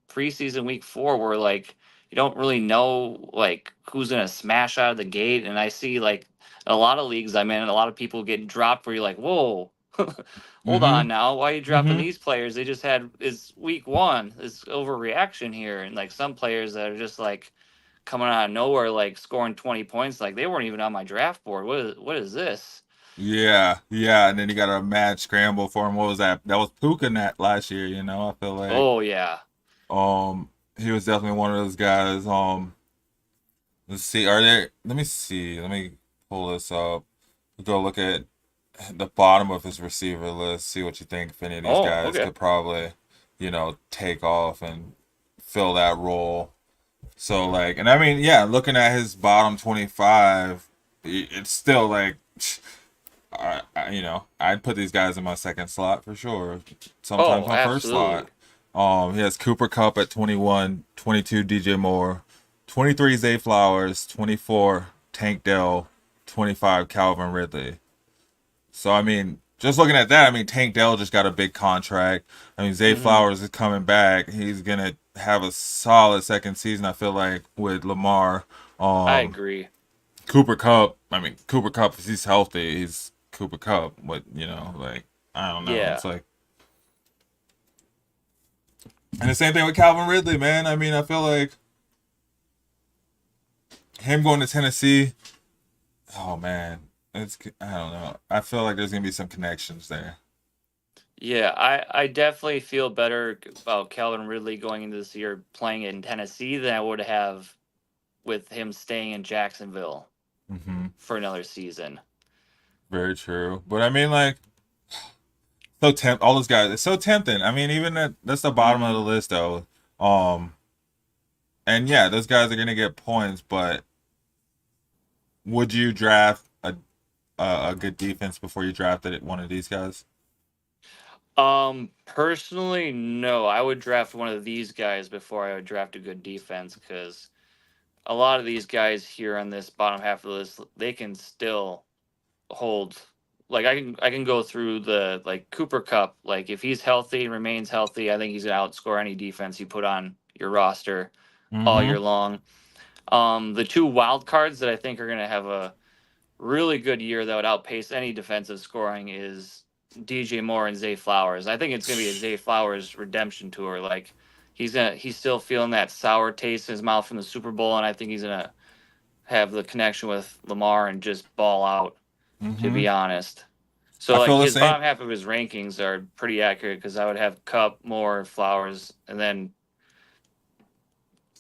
preseason week 4 where like you don't really know like who's gonna smash out of the gate. And I see like a lot of leagues I'm in, a lot of people getting dropped where you're like, whoa, hold on Mm-hmm. now, why are you dropping Mm-hmm. these players? They just had it's week 1. It's overreaction here. And like some players that are just like coming out of nowhere, like scoring 20 points, like they weren't even on my draft board. What is this? Yeah, yeah, and then you got a mad scramble for him. What was that? That was Puka Net last year. I feel like Oh yeah. um he was definitely one of those guys. Let's see, are there? Let me see. Let me pull this up. Go look at the bottom of his receiver list. See what you think. If any of these Oh, guys okay. could probably, take off and fill that role. So like, and I mean, yeah, looking at his bottom 25, it's still like, I'd put these guys in my second slot for sure. Sometimes Oh, my first slot. absolutely. He has Cooper Cup at 21, 22 DJ Moore, 23 Zay Flowers, 24 Tank Dell, 25 Calvin Ridley. So I mean, just looking at that, I mean Tank Dell just got a big contract. I mean Zay Hmm. Flowers is coming back. He's gonna have a solid second season. I feel like with Lamar. I Um, agree. Cooper Cup. I mean Cooper Cup. If he's healthy, he's Cooper Cup. But like I don't know. Yeah. It's like, and the same thing with Calvin Ridley, man. I mean I feel like him going to Tennessee. Oh man, I don't know. I feel like there's gonna be some connections there. Yeah, I definitely feel better about Calvin Ridley going into this year playing in Tennessee than I would have with him staying in Jacksonville Hmm. for another season. Very true. But I mean, like, all those guys. It's so tempting. I mean, even that's the bottom of Hmm. the list, though. Um, and yeah, those guys are gonna get points. But would you draft a good defense before you drafted one of these guys? Personally, no. I would draft one of these guys before I would draft a good defense because a lot of these guys here on this bottom half of the list, they can still hold. Like I can go through the like Cooper Cup. Like if he's healthy and remains healthy, I think he's gonna outscore any defense you put on your roster all Mm-hmm. year long. The two wild cards that I think are gonna have a really good year that would outpace any defensive scoring is DJ Moore and Zay Flowers. I think it's gonna be a Zay Flowers redemption tour. Like he's still feeling that sour taste in his mouth from the Super Bowl, and I think he's gonna have the connection with Lamar and just ball out. To Mm-hmm. be honest, so I like feel the his same. bottom half of his rankings are pretty accurate because I would have Cup, Moore, Flowers, and then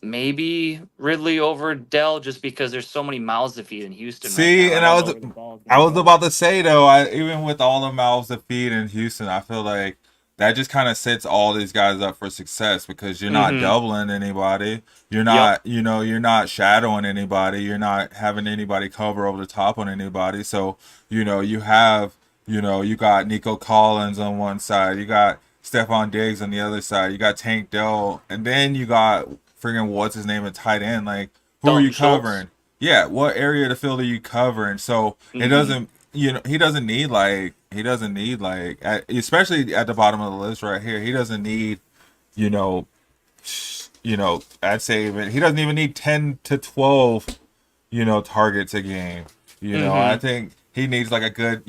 maybe Ridley over Dell just because there's so many mouths to feed in Houston right See, now. I and don't know where the ball is I gonna was go. about to say though, even with all the mouths to feed in Houston, I feel like that just kind of sets all these guys up for success because you're not Mm-hmm. doubling anybody, Yep. you're not shadowing anybody, you're not having anybody cover over the top on anybody. So you have you got Nico Collins on one side, you got Stephon Diggs on the other side, you got Tank Dell, and then you got friggin' what's his name at tight end. Like, who are Dalton you Schultz. covering? Yeah, what area of the field are you covering? So it Mm-hmm. doesn't, he doesn't need like, especially at the bottom of the list right here. He doesn't need, you know, I'd say even he doesn't even need 10 to 12, targets a game. I Mm-hmm. think he needs like a good,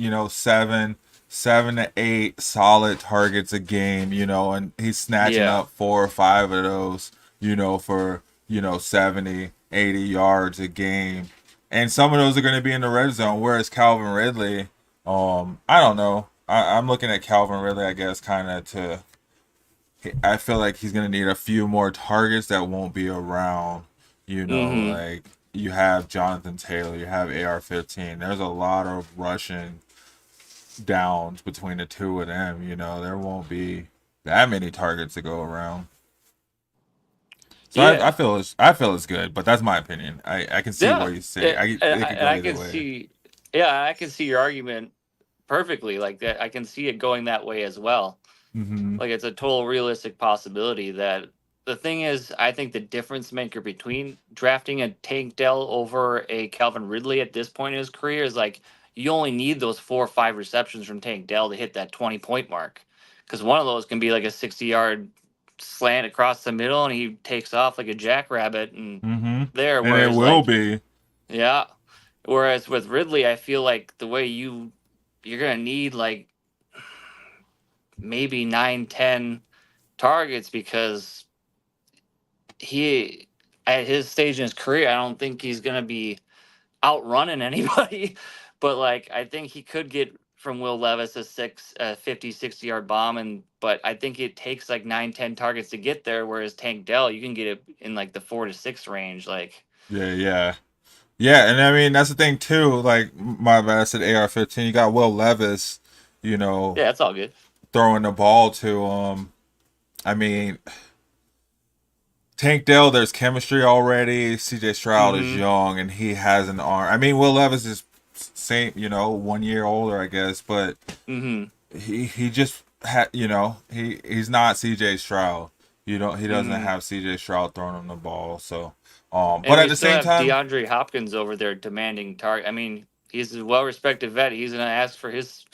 7 to 8 solid targets a game, and he's snatching Yeah. up 4 or 5 of those, for, 70, 80 yards a game. And some of those are going to be in the red zone. Whereas Calvin Ridley, I don't know. I'm looking at Calvin Ridley, I guess, kind of I feel like he's gonna need a few more targets that won't be around. Mm-hmm. Like you have Jonathan Taylor, you have AR-15. There's a lot of rushing downs between the two of them. There won't be that many targets to go around. So Yeah. I feel it's good, but that's my opinion. I can see Yeah. what you say. It could And go I either can way. see. Yeah, I can see your argument perfectly. Like that, I can see it going that way as well. Mm-hmm. Like it's a total realistic possibility that the thing is, I think the difference maker between drafting a Tank Dell over a Calvin Ridley at this point in his career is like you only need those 4 or 5 receptions from Tank Dell to hit that 20-point mark. Because one of those can be like a 60-yard slant across the middle and he takes off like a jackrabbit and Mm-hmm. there. And it Whereas will like, be. yeah. Whereas with Ridley, I feel like the way you're gonna need like maybe 9, 10 targets because he at his stage in his career, I don't think he's gonna be outrunning anybody. But like I think he could get from Will Levis a 50, 60-yard bomb but I think it takes like 9, 10 targets to get there, whereas Tank Dell, you can get it in like the 4 to 6 range. Like Yeah, yeah. Yeah, and I mean that's the thing too. Like my bad, I said AR-15. You got Will Levis, you know, yeah, that's all good. throwing the ball to I mean, Tank Dell, there's chemistry already. CJ Stroud is Mm-hmm. young and he has an arm. I mean, Will Levis is same, 1 year older, I guess, but Mm-hmm. he just had, he's not CJ Stroud. He doesn't Mm-hmm. have CJ Stroud throwing him the ball. So, but And at we the still same have time, DeAndre Hopkins over there demanding target. I mean, he's a well-respected vet. He's gonna ask for his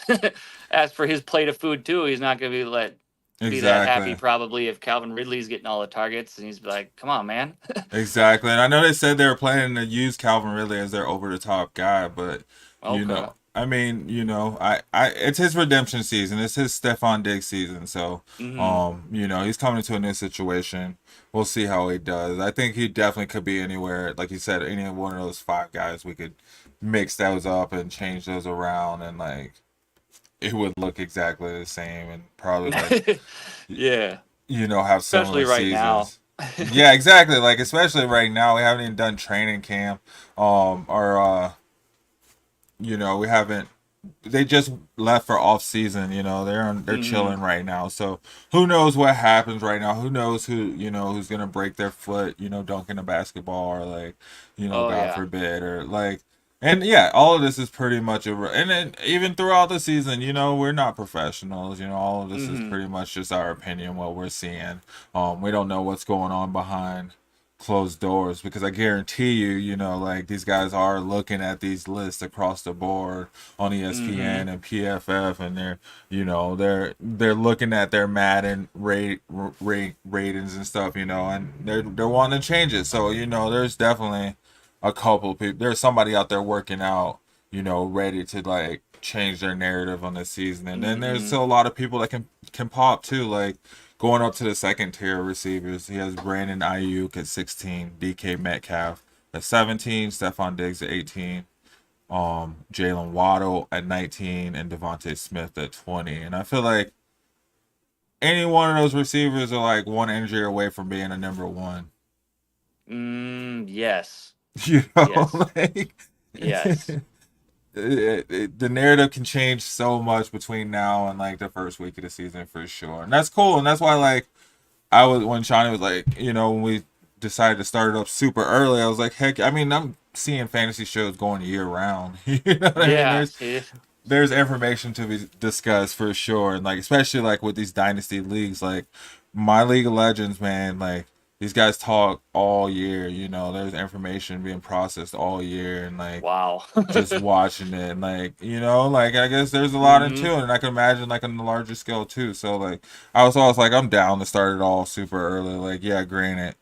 ask for his plate of food too. He's not gonna be that happy exactly. probably if Calvin Ridley's getting all the targets and he's like, "Come on, man." Exactly. And I know they said they were planning to use Calvin Ridley as their over the top guy, but Okay. I mean, it's his redemption season. It's his Stephon Diggs season. So, Mm-hmm. he's coming into a new situation. We'll see how he does. I think he definitely could be anywhere, like you said, any one of those five guys. We could mix those up and change those around, and like it would look exactly the same, and probably like Yeah. have Especially similar right now. seasons. Yeah, exactly. Like especially right now, we haven't even done training camp, or we haven't. They just left for off season. They're Mm-hmm. chilling right now. So who knows what happens right now? Who knows who's gonna break their foot? Dunking a basketball or like, Oh God yeah. forbid or like. And yeah, all of this is pretty much and then even throughout the season, we're not professionals. All of this is Mm-hmm. pretty much just our opinion, what we're seeing. We don't know what's going on behind closed doors because I guarantee you, like these guys are looking at these lists across the board on Mm-hmm. ESPN and PFF, and they're looking at their Madden ratings and stuff, and they're wanting to change it. So there's definitely a couple people. There's somebody out there working out, ready to like change their narrative on this season, and then there's Mm-hmm. still a lot of people that can pop too, like. Going up to the second tier receivers, he has Brandon Ayuk at 16, DK Metcalf at 17, Stephon Diggs at 18, Jalen Waddle at 19, and Devontae Smith at 20. And I feel like any one of those receivers are like one injury away from being a number one. Yes. You know, Yes. like Yes. the narrative can change so much between now and like the first week of the season for sure, and that's cool. And that's why like I was when Shawnee was like, when we decided to start it up super early, I was like, heck, I mean, I'm seeing fantasy shows going year round. You know what I mean? Yeah. There's information to be discussed for sure, and like especially like with these dynasty leagues, like my League of Legends, man, like these guys talk all year. There's information being processed all year, and like Wow. just watching it and like like I guess there's a lot Mm-hmm. into it and I can imagine like on the larger scale too, so like I was always like I'm down to start it all super early, like yeah, granted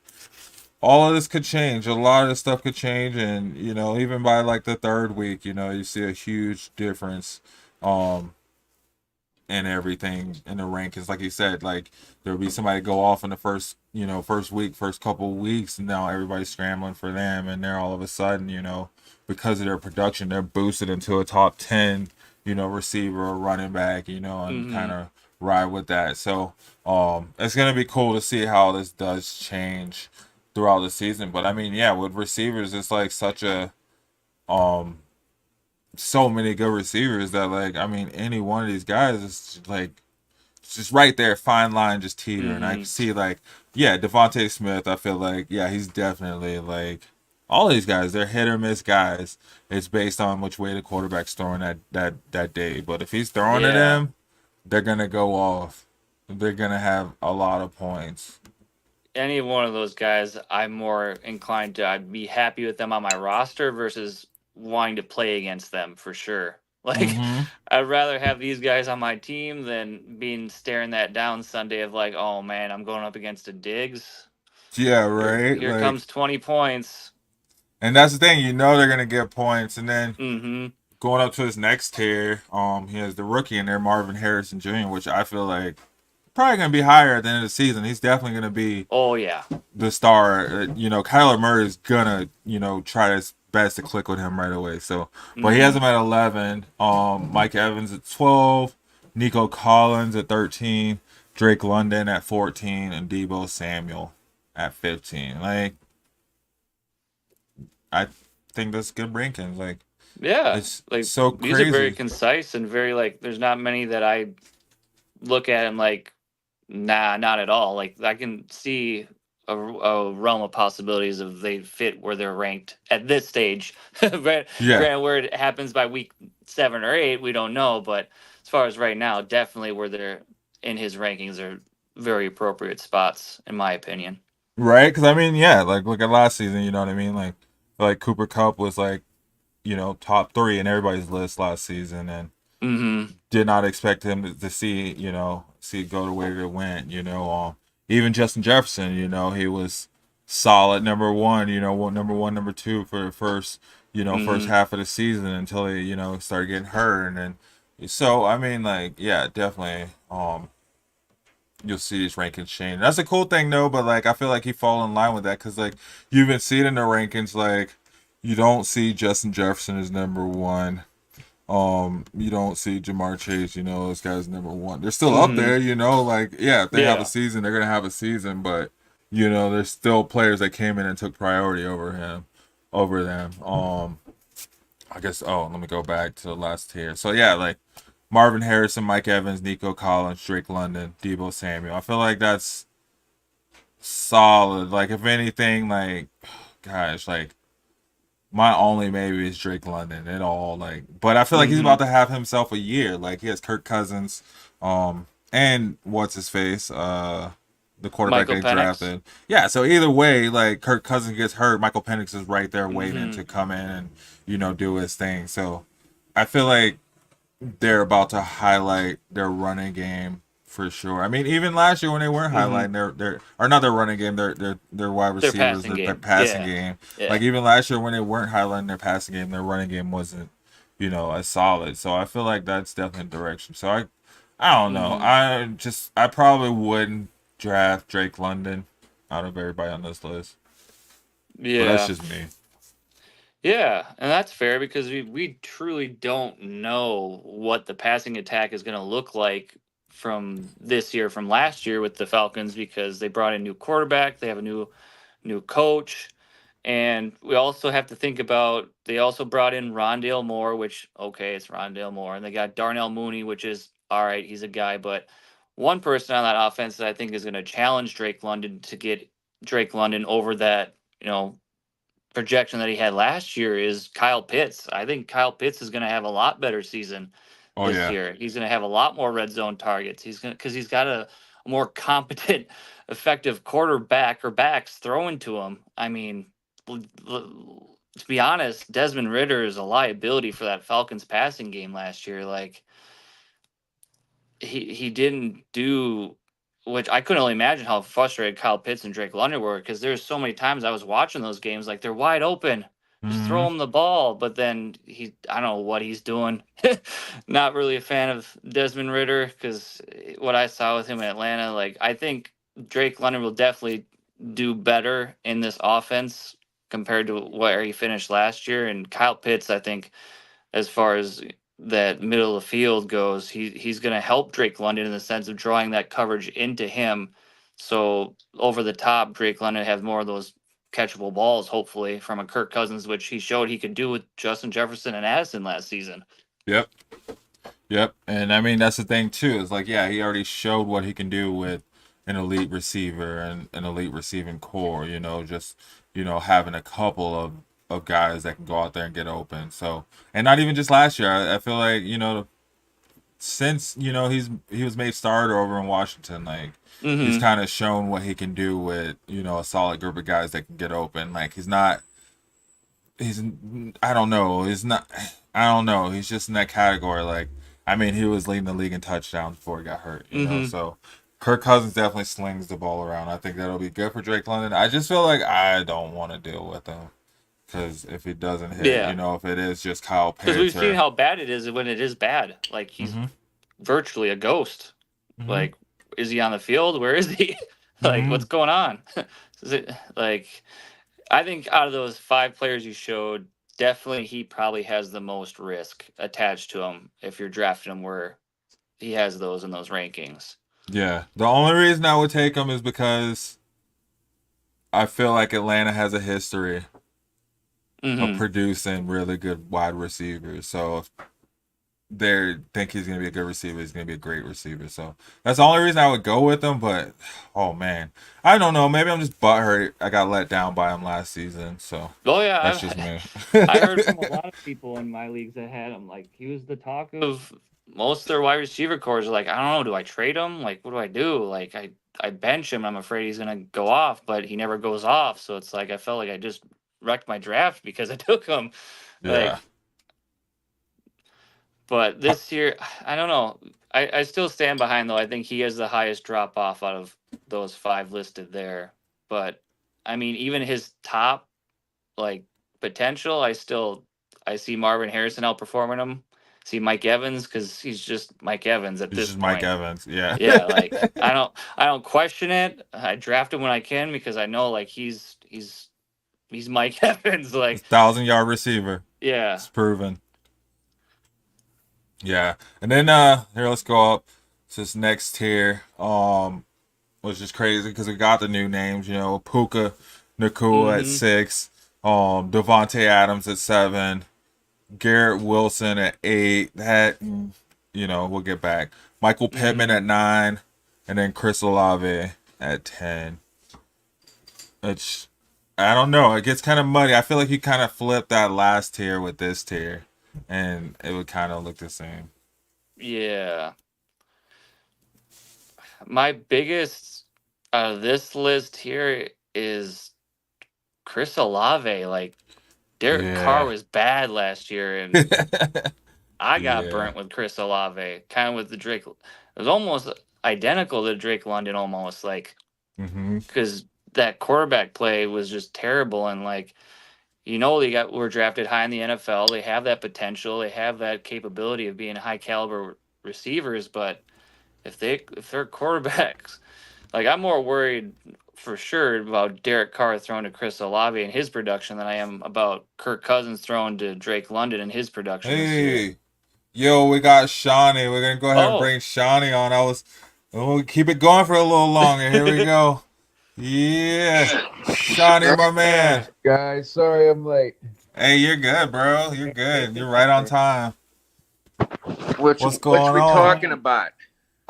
all of this could change, a lot of this stuff could change, and even by like the third week, you see a huge difference um and everything in the rankings. Like you said, like there'll be somebody go off in the first week, first couple of weeks, and now everybody's scrambling for them, and they're all of a sudden, because of their production, they're boosted into a top 10, receiver or running back, and kind Mm-hmm. of ride with that. So, it's gonna be cool to see how this does change throughout the season. But I mean, yeah, with receivers, it's like such a um so many good receivers that like I mean any one of these guys is like just right there, fine line, just teeter. And I Mm-hmm. see like yeah, Devontae Smith. I feel like yeah, he's definitely like all these guys, they're hit or miss guys. It's based on which way the quarterback's throwing that day. But if he's throwing at Yeah. him, they're gonna go off. They're gonna have a lot of points. Any one of those guys, I'm more inclined to I'd be happy with them on my roster versus wanting to play against them for sure. Like Mm-hmm. I'd rather have these guys on my team than being staring that down Sunday of like, oh man, I'm going up against a Diggs. Yeah, Here, right. here Like, comes 20 points. and that's the thing. You know they're gonna get points, and then Mm-hmm. going up to his next tier, he has the rookie in there, Marvin Harrison Jr., which I feel like probably gonna be higher at the end of the season. He's definitely gonna be Oh yeah. the star. Kyler Murray is gonna, try his best to click with him right away. So, but he has Mm-hmm. him at 11. Mike Evans at 12. Nico Collins at 13. Drake London at 14, and Debo Samuel at 15. Like, I think that's good rankings. Like, Yeah. it's Like so these are very crazy. concise and very like there's not many that I look at and like, nah, not at all. Like I can see a realm of possibilities of they fit where they're ranked at this stage. Yeah. Granted, where it happens by week 7 or 8, we don't know. But as far as right now, definitely where they're in his rankings are very appropriate spots, in my opinion. Right? Because I mean, yeah, like look at last season. You know what I mean? Like Cooper Cup was like top three in everybody's list last season, and Mm-hmm. did not expect him to see see it go the way that it went. Even Justin Jefferson, he was solid number one. Number one, number two for the first Mm-hmm. half of the season until he started getting hurt, and then so I mean, like, yeah, definitely. You'll see these rankings change. That's a cool thing, though. But like, I feel like he fall in line with that because like you even see it in the rankings. Like, you don't see Justin Jefferson as number one. You don't see Jamar Chase. Those guys number one. They're still up Mm-hmm. there. Like, yeah, if they have a Yeah. season, they're gonna have a season. But there's still players that came in and took priority over them. I guess. Oh, let me go back to the last tier. So yeah, like Marvin Harrison, Mike Evans, Nico Collins, Drake London, Debo Samuel. I feel like that's solid. Like, if anything, like, gosh, like my only maybe is Drake London at all. Like, but I feel like he's Mm-hmm. about to have himself a year. Like, he has Kirk Cousins, and what's his face, the quarterback Michael they Penix. drafted. Yeah, so either way, like Kirk Cousins gets hurt, Michael Penix is right there waiting Mm-hmm. to come in and do his thing. So I feel like they're about to highlight their running game for sure. I mean, even last year when they weren't Mm-hmm. highlighting their or not their running game, their wide Their receivers, passing their game. passing Yeah. game. Like, Yeah. even last year when they weren't highlighting their passing game, their running game wasn't, as solid. So I feel like that's definitely a direction. So I don't know. Mm-hmm. I probably wouldn't draft Drake London out of everybody on this list. But that's Yeah. just me. Yeah, and that's fair because we truly don't know what the passing attack is going to look like from this year from last year with the Falcons because they brought in a new quarterback, they have a new coach, and we also have to think about they also brought in Rondale Moore, which okay, it's Rondale Moore, and they got Darnell Mooney, which is all right, he's a guy, but one person on that offense that I think is going to challenge Drake London to get Drake London over that, projection that he had last year is Kyle Pitts. I think Kyle Pitts is going to have a lot better season Oh this yeah. year. He's going to have a lot more red zone targets. He's going because he's got a more competent, effective quarterback or backs throwing to him. I mean, to be honest, Desmond Ritter is a liability for that Falcons passing game last year. Like he didn't do which I couldn't only imagine how frustrated Kyle Pitts and Drake London were because there's so many times I was watching those games like they're wide open. Just Hmm. throw him the ball, but then I don't know what he's doing. Not really a fan of Desmond Ritter because what I saw with him in Atlanta, like I think Drake London will definitely do better in this offense compared to where he finished last year. And Kyle Pitts, I think, as far as that middle of the field goes, he's going to help Drake London in the sense of drawing that coverage into him. So over the top, Drake London has more of those catchable balls, hopefully, from a Kirk Cousins, which he showed he could do with Justin Jefferson and Addison last season. Yep. Yep. And I mean, that's the thing too. Is like, yeah, he already showed what he can do with an elite receiver and an elite receiving core. Just having a couple of guys that can go out there and get open. So, and not even just last year. I feel like since he was made starter over in Washington, like he's Mm-hmm. kind of shown what he can do with a solid group of guys that can get open. Like he's I don't know. He's not. I don't know. He's just in that category. Like, I mean, he was leading the league in touchdowns before he got hurt. Mm-hmm. So Kirk Cousins definitely slings the ball around. I think that'll be good for Drake London. I just feel like I don't want to deal with him because if he doesn't hit, Yeah. if it is just Kyle Because we've Pitts seen or. how bad it is when it is bad. Like he's Mm-hmm, virtually a ghost. mm-hmm, Like, is he on the field? Where is he? Like, mm-hmm. what's going on? Is it like? I think out of those 5 players you showed, definitely he probably has the most risk attached to him if you're drafting him where he has those in those rankings. Yeah. The only reason I would take him is because I feel like Atlanta has a history of Mm-hmm. producing really good wide receivers. So if they think he's gonna be a good receiver, he's gonna be a great receiver. So that's the only reason I would go with him. But oh man, I don't know. Maybe I'm just butthurt. I got let down by him last season. So Oh yeah, that's just me. I heard from a lot of people in my leagues that had him. Like he was the talk of most of their wide receiver cores. Are like, I don't know, do I trade him? Like, what do I do? Like, I bench him. I'm afraid he's gonna go off, but he never goes off. So it's like I felt like I just wrecked my draft because I took him. Yeah. Like, but this year, I don't know. I still stand behind though. I think he has the highest drop off out of those 5 listed there. But I mean, even his top like potential, I see Marvin Harrison outperforming him. See Mike Evans because he's just Mike Evans at He's this just Mike point. Evans. Yeah. Yeah, like I don't question it. I draft him when I can because I know like he's Mike Evans. Like 1,000-yard receiver. yeah. It's proven. Yeah. And then here, let's go up to this next tier. Which is crazy because we got the new names, Puka Nakua at Mm-hmm. 6, Devontae Adams at 7, Garrett Wilson at 8. That we'll get back. Michael Pittman Mm-hmm. at 9, and then Chris Olave at 10. It's I don't know. It gets kind of muddy. I feel like you kind of flip that last tier with this tier, and it would kind of look the same. Yeah. My biggest out of this list here is Chris Olave. Like Derek Carr Yeah. was bad last year, and I got Yeah. burnt with Chris Olave. Kind of with the Drake. It was almost identical to Drake London, almost like Mm-hmm. because that quarterback play was just terrible, and like they were drafted high in the NFL. They have that potential. They have that capability of being high caliber receivers, but if they're quarterbacks, like I'm more worried for sure about Derek Carr throwing to Chris Olave and his production than I am about Kirk Cousins throwing to Drake London and his production this year. Hey. Yo, we got Shawnee. We're gonna go ahead and Oh, bring Shawnee on. We'll keep it going for a little longer. Here we go. Yeah, Shawnee, my man. Guys, sorry I'm late. Hey, you're good, bro. You're good. You're right on time. What What's what going we on? talking about?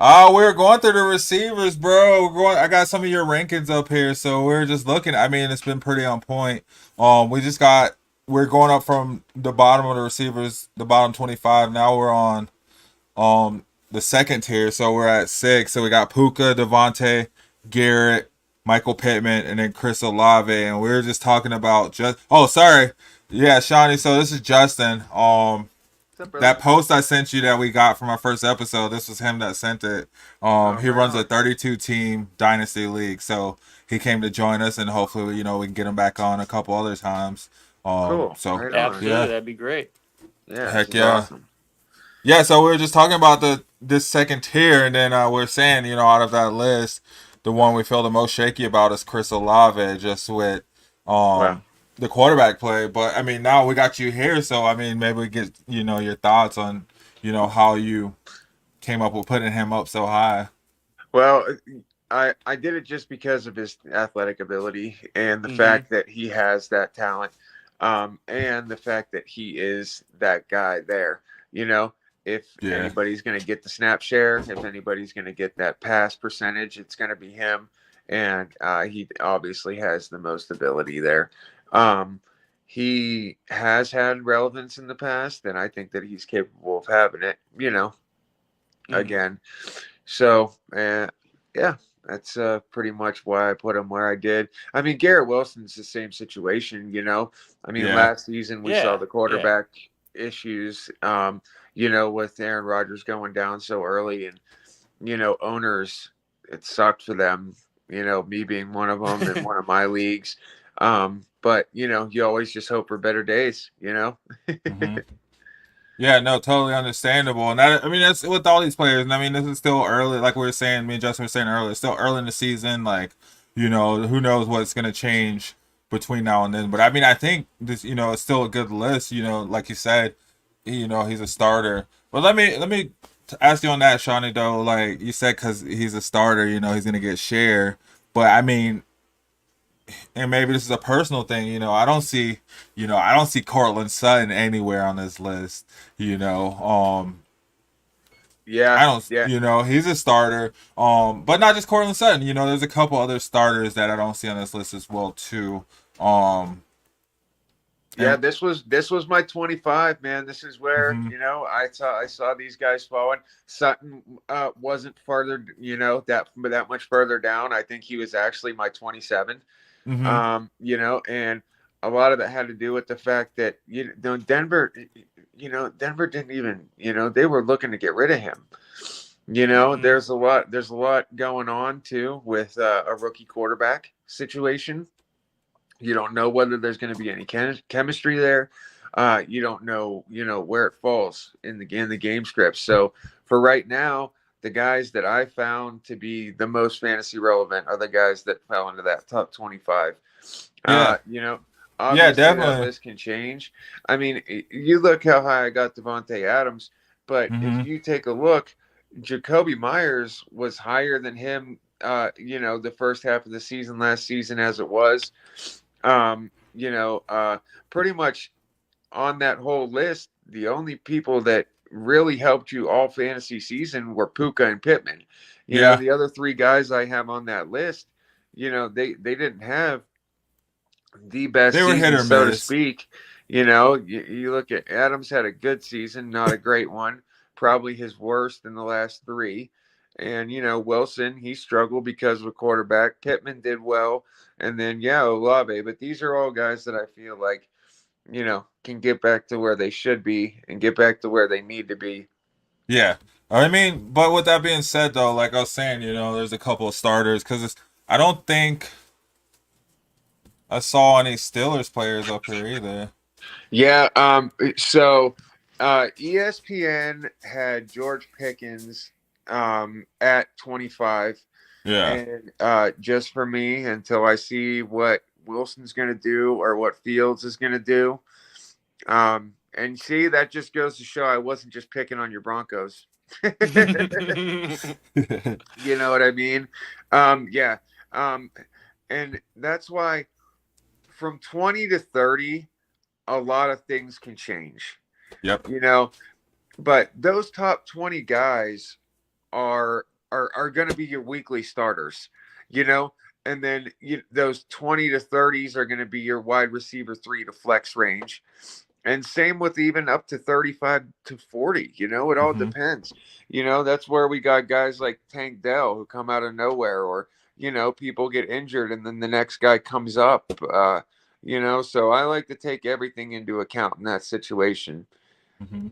Oh, we're going through the receivers, bro. I got some of your rankings up here, so we're just looking. I mean, it's been pretty on point. We're going up from the bottom of the receivers, the bottom 25. Now we're on the second tier, so we're at 6. So we got Puka, Devontae, Garrett, Michael Pittman, and then Chris Olave, and we were just talking about just. Oh, sorry, yeah, Shawnee. So this is Justin. What's up, brother? That post I sent you that we got from our first episode, this was him that sent it. He Right runs on. a 32 team dynasty league, so he came to join us, and hopefully, we can get him back on a couple other times. Cool. So Right on. absolutely, yeah, that'd be great. Yeah, heck this is yeah. awesome. Yeah, so we were just talking about this second tier, and then we're saying, out of that list, the one we feel the most shaky about is Chris Olave, just with Wow. the quarterback play. But I mean, now we got you here, so I mean, maybe we get your thoughts on how you came up with putting him up so high. Well, I did it just because of his athletic ability and the Mm-hmm. fact that he has that talent, and the fact that he is that guy there. You know, if Yeah. anybody's going to get the snap share, if anybody's going to get that pass percentage, it's going to be him. And he obviously has the most ability there. He has had relevance in the past, and I think that he's capable of having it, again. So, yeah, that's pretty much why I put him where I did. I mean, Garrett Wilson's the same situation. I mean, Yeah. last season we saw the quarterback issues, with Aaron Rodgers going down so early, and owners, it sucked for them. Me being one of them in one of my leagues. But you always just hope for better days. Hmm. Yeah, no, totally understandable. And I mean, that's with all these players. And I mean, this is still early. Like we were saying, me and Justin were saying earlier, it's still early in the season. Like, who knows what's going to change between now and then. But I mean, I think this, it's still a good list. Like you said, he's a starter. But let me ask you on that, Shawnee, though. Like you said, because he's a starter, he's going to get share. But I mean, and maybe this is a personal thing, I don't see Cortland Sutton anywhere on this list, Yeah, I don't, yeah. he's a starter, but not just Cortland Sutton, there's a couple other starters that I don't see on this list as well too, Yeah, and, this was my 25, man. This is where, mhm, I saw these guys falling. Sutton wasn't further, that much further down. I think he was actually my 27. mhm, And a lot of it had to do with the fact that Denver, Denver didn't even, they were looking to get rid of him. There's a lot going on too with a rookie quarterback situation. You don't know whether there's going to be any chemistry there. You don't know, where it falls in the game script. So for right now, the guys that I found to be the most fantasy relevant are the guys that fell into that top 25. yeah, yeah, Obviously that definitely, list can change. I mean, you look how high I got Devontae Adams, but if mhm, you take a look, Jacoby Myers was higher than him. The first half of the season last season as it was. Um, you know, uh, Pretty much on that whole list, the only people that really helped you all fantasy season were Puka and Pittman. yeah, The other three guys I have on that list, they didn't have the best they were hit season, or so to miss, speak. You look at Adams had a good season, not a great one, probably his worst in the last three. And Wilson, he struggled because of a quarterback. Pittman did well, and then Olave. But these are all guys that I feel like can get back to where they should be and get back to where they need to be. yeah. I mean, but with that being said, though, like I was saying, there's a couple of starters because I don't think I saw any Steelers players up here either. Yeah. So ESPN had George Pickens at 25, Yeah. and just for me until I see what Wilson's going to do or what Fields is going to do. And see, that just goes to show I wasn't just picking on your Broncos. You know what I mean? Yeah. And that's why from 20 to 30, a lot of things can change, Yep. you know, but those top 20 guys are going to be your weekly starters, you know, and then those 20 to 30s are going to be your wide receiver 3 to flex range. And same with even up to 35 to 40, it all Hmm. depends. That's where we got guys like Tank Dell who come out of nowhere, or, people get injured and then the next guy comes up. So I like to take everything into account in that situation. Hmm.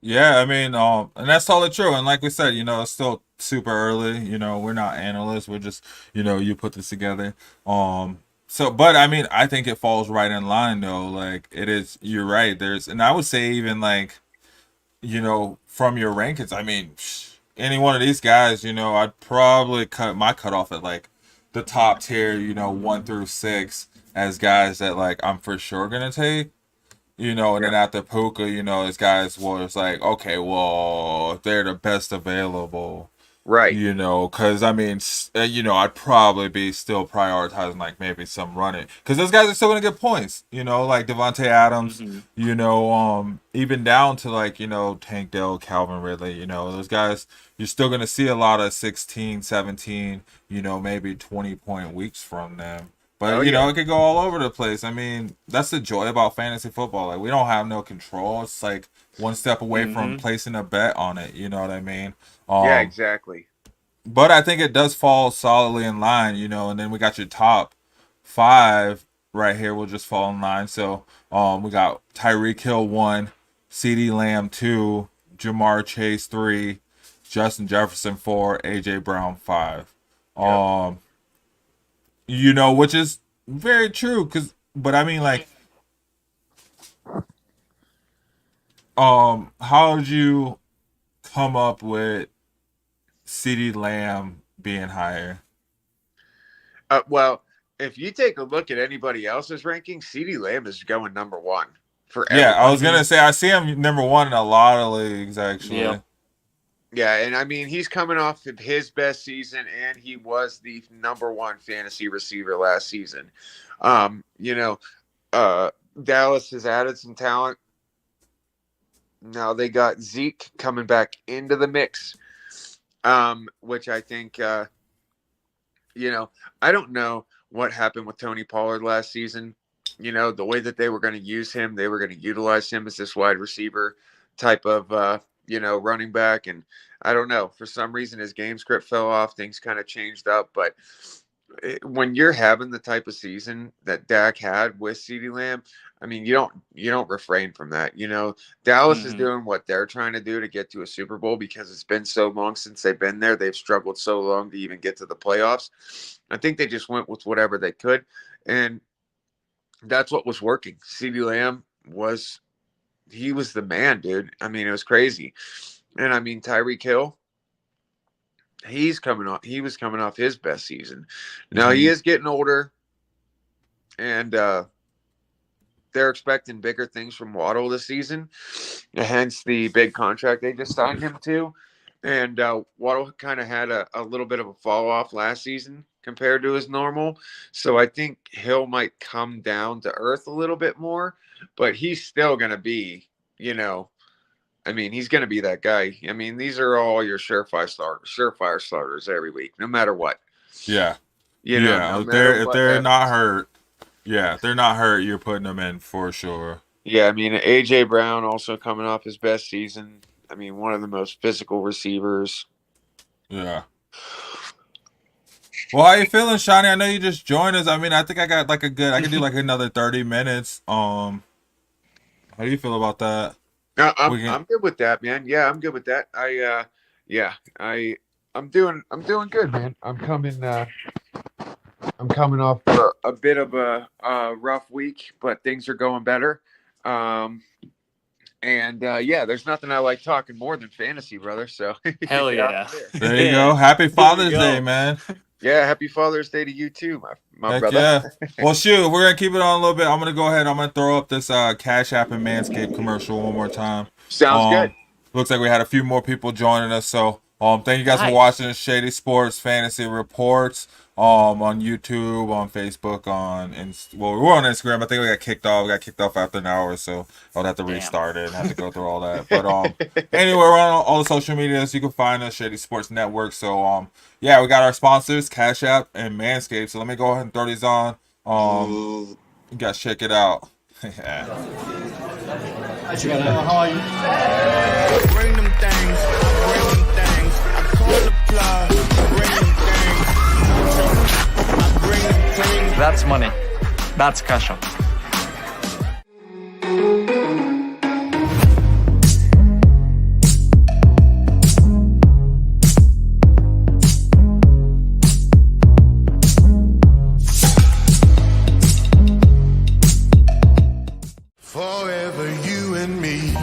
Yeah, I mean, and that's totally true. And like we said, it's still super early. We're not analysts. We're just, you put this together. But I mean, I think it falls right in line though. Like it is, you're right. And I would say even like, from your rankings, I mean, any one of these guys, I'd probably cut my cutoff at like the top tier, 1 through 6 as guys that like I'm for sure gonna take. And Yeah. then after Puka, this guys was like, okay, well, if they're the best available, Right. You know, because I mean, you know, I'd probably be still prioritizing like maybe some running because those guys are still gonna get points. You know, like Devontae Adams. Mm-hmm. You know, even down to like, you know, Tank Dell, Calvin Ridley. You know, those guys, you're still gonna see a lot of 16, 17, you know, maybe 20-point weeks from them. But Oh you know, yeah. it could go all over the place. I mean, that's the joy about fantasy football. Like we don't have no control. It's like one step away from Mm-hmm. placing a bet on it. You know what I mean? Yeah. Um, Exactly. but I think it does fall solidly in line, you know, and then we got your top 5 right here will just fall in line. So we got Tyreek Hill 1, CD Lamb 2, Jamar Chase 3, Justin Jefferson 4, AJ Brown 5. Yep. You know, which is very true but I mean like how did you come up with CD Lamb being higher? Well, if you take a look at anybody else's ranking, CeeDee Lamb is going number 1 for Yeah, I was everybody. gonna say I see him number 1 in a lot of leagues actually. Yep. Yeah, and I mean he's coming off of his best season, and he was the number 1 fantasy receiver last season. You know, Dallas has added some talent. Now they got Zeke coming back into the mix, which I think, you know, I don't know what happened with Tony Pollard last season. You know, the way that they were going to use him, they were going to utilize him as this wide receiver type of, you know, running back. And I don't know, for some reason his game script fell off. Things kind of changed up. But when you're having the type of season that Dak had with CeeDee Lamb, I mean, you don't refrain from that. You know, Dallas is Mm-hmm. doing what they're trying to do to get to a Super Bowl because it's been so long since they've been there. They've struggled so long to even get to the playoffs. I think they just went with whatever they could, and that's what was working. CeeDee Lamb was the man, dude. I mean, it was crazy. And I mean, Tyreek Hill, he was coming off his best season. Now he is getting older, and they're expecting bigger things from Waddle this season, hence the big contract they just signed him to. And Waddle kind of had a little bit of a fall off last season compared to his normal. So I think Hill might come down to earth a little bit more, but he's still going to be, you know, I mean, he's going to be that guy. I mean, these are all your surefire starters every week, no matter what. Yeah. You know, Yeah. no If matter they're what not happens. hurt, yeah, if they're not hurt, you're putting them in for sure. Yeah, I mean, AJ Brown also coming off his best season. I mean, one of the most physical receivers. Yeah. Well, how you feeling, Shiny? I know you just joined us. I mean, I think I got like I could do like another 30 minutes. How do you feel about that? No, We can I'm good with that, man. Yeah, I'm good with that. I'm doing good, man. I'm coming off a bit of a rough week, but things are going better. Yeah, there's nothing I like talking more than fantasy, brother. So Hell get out yeah. there. there you go. Happy Father's go. Day, man. Yeah, happy Father's Day to you too, my Heck brother. yeah. Well, shoot, we're gonna keep it on a little bit. I'm gonna go ahead. I'm gonna throw up this Cash App and Manscaped commercial one more time. Sounds good. Looks like we had a few more people joining us. So thank you guys for Nice. watching Shady Sports Fantasy Reports. On YouTube, on Facebook, well, we're on Instagram. I think we got kicked off. We got kicked off after an hour, so I'll have to restart it and have to go through all that. But anyway, we're on all the social medias. You can find us, Shady Sports Network. So yeah, we got our sponsors, Cash App and Manscaped. So let me go ahead and throw these on. You guys check it out. Yeah. How are you? Bring them things, bring them things. I call the plug, bring them things. I bring them things. That's money. That's cash out. Forever you and me.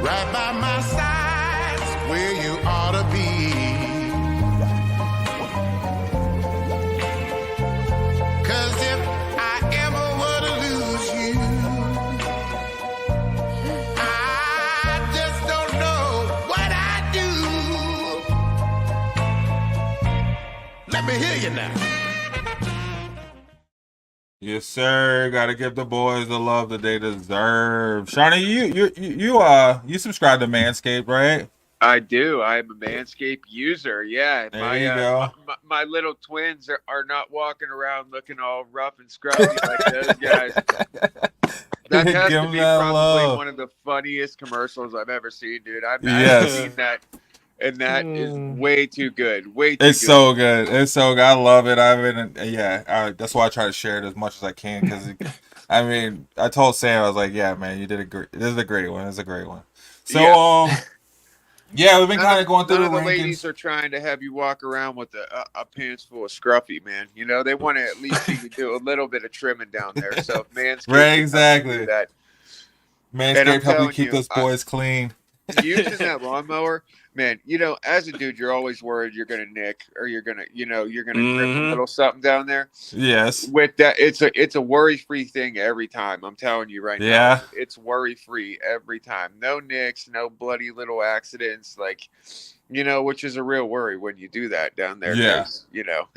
Right by my side's where you ought to be. me hear you now. Yes, sir. Gotta give the boys the love that they deserve. Shawnee, you subscribe to Manscaped, right? I do. I am a Manscaped user. Yeah, There you go. my little twins are not walking around looking all rough and scruffy like those guys. That Give has to them be that probably love. one of the funniest commercials I've ever seen, dude. I have Yes. seen that, and that is way too good. Way too It's good. so good. It's so good. I love it. That's why I try to share it as much as I can because, I mean, I told Sam, I was like, yeah, man, you did a great. This is a great one. It's a great one. So, Yeah. yeah, we've been kind of going through None the of the ladies rankings. are trying to have you walk around with a pants full of scruffy, man. You know, they want to at least see you do a little bit of trimming down there. So if Manscaped Right, can help you do exactly. that. And I'm Manscaped helping telling keep you, those boys clean. using that lawnmower, man, you know, as a dude, you're always worried you're gonna nick or you're gonna grip a little something down there. Yes. With that, it's a worry free thing every time. I'm telling you right now, Yeah. it's worry free every time. No nicks, no bloody little accidents, like, you know, which is a real worry when you do that down there. Yeah. You know,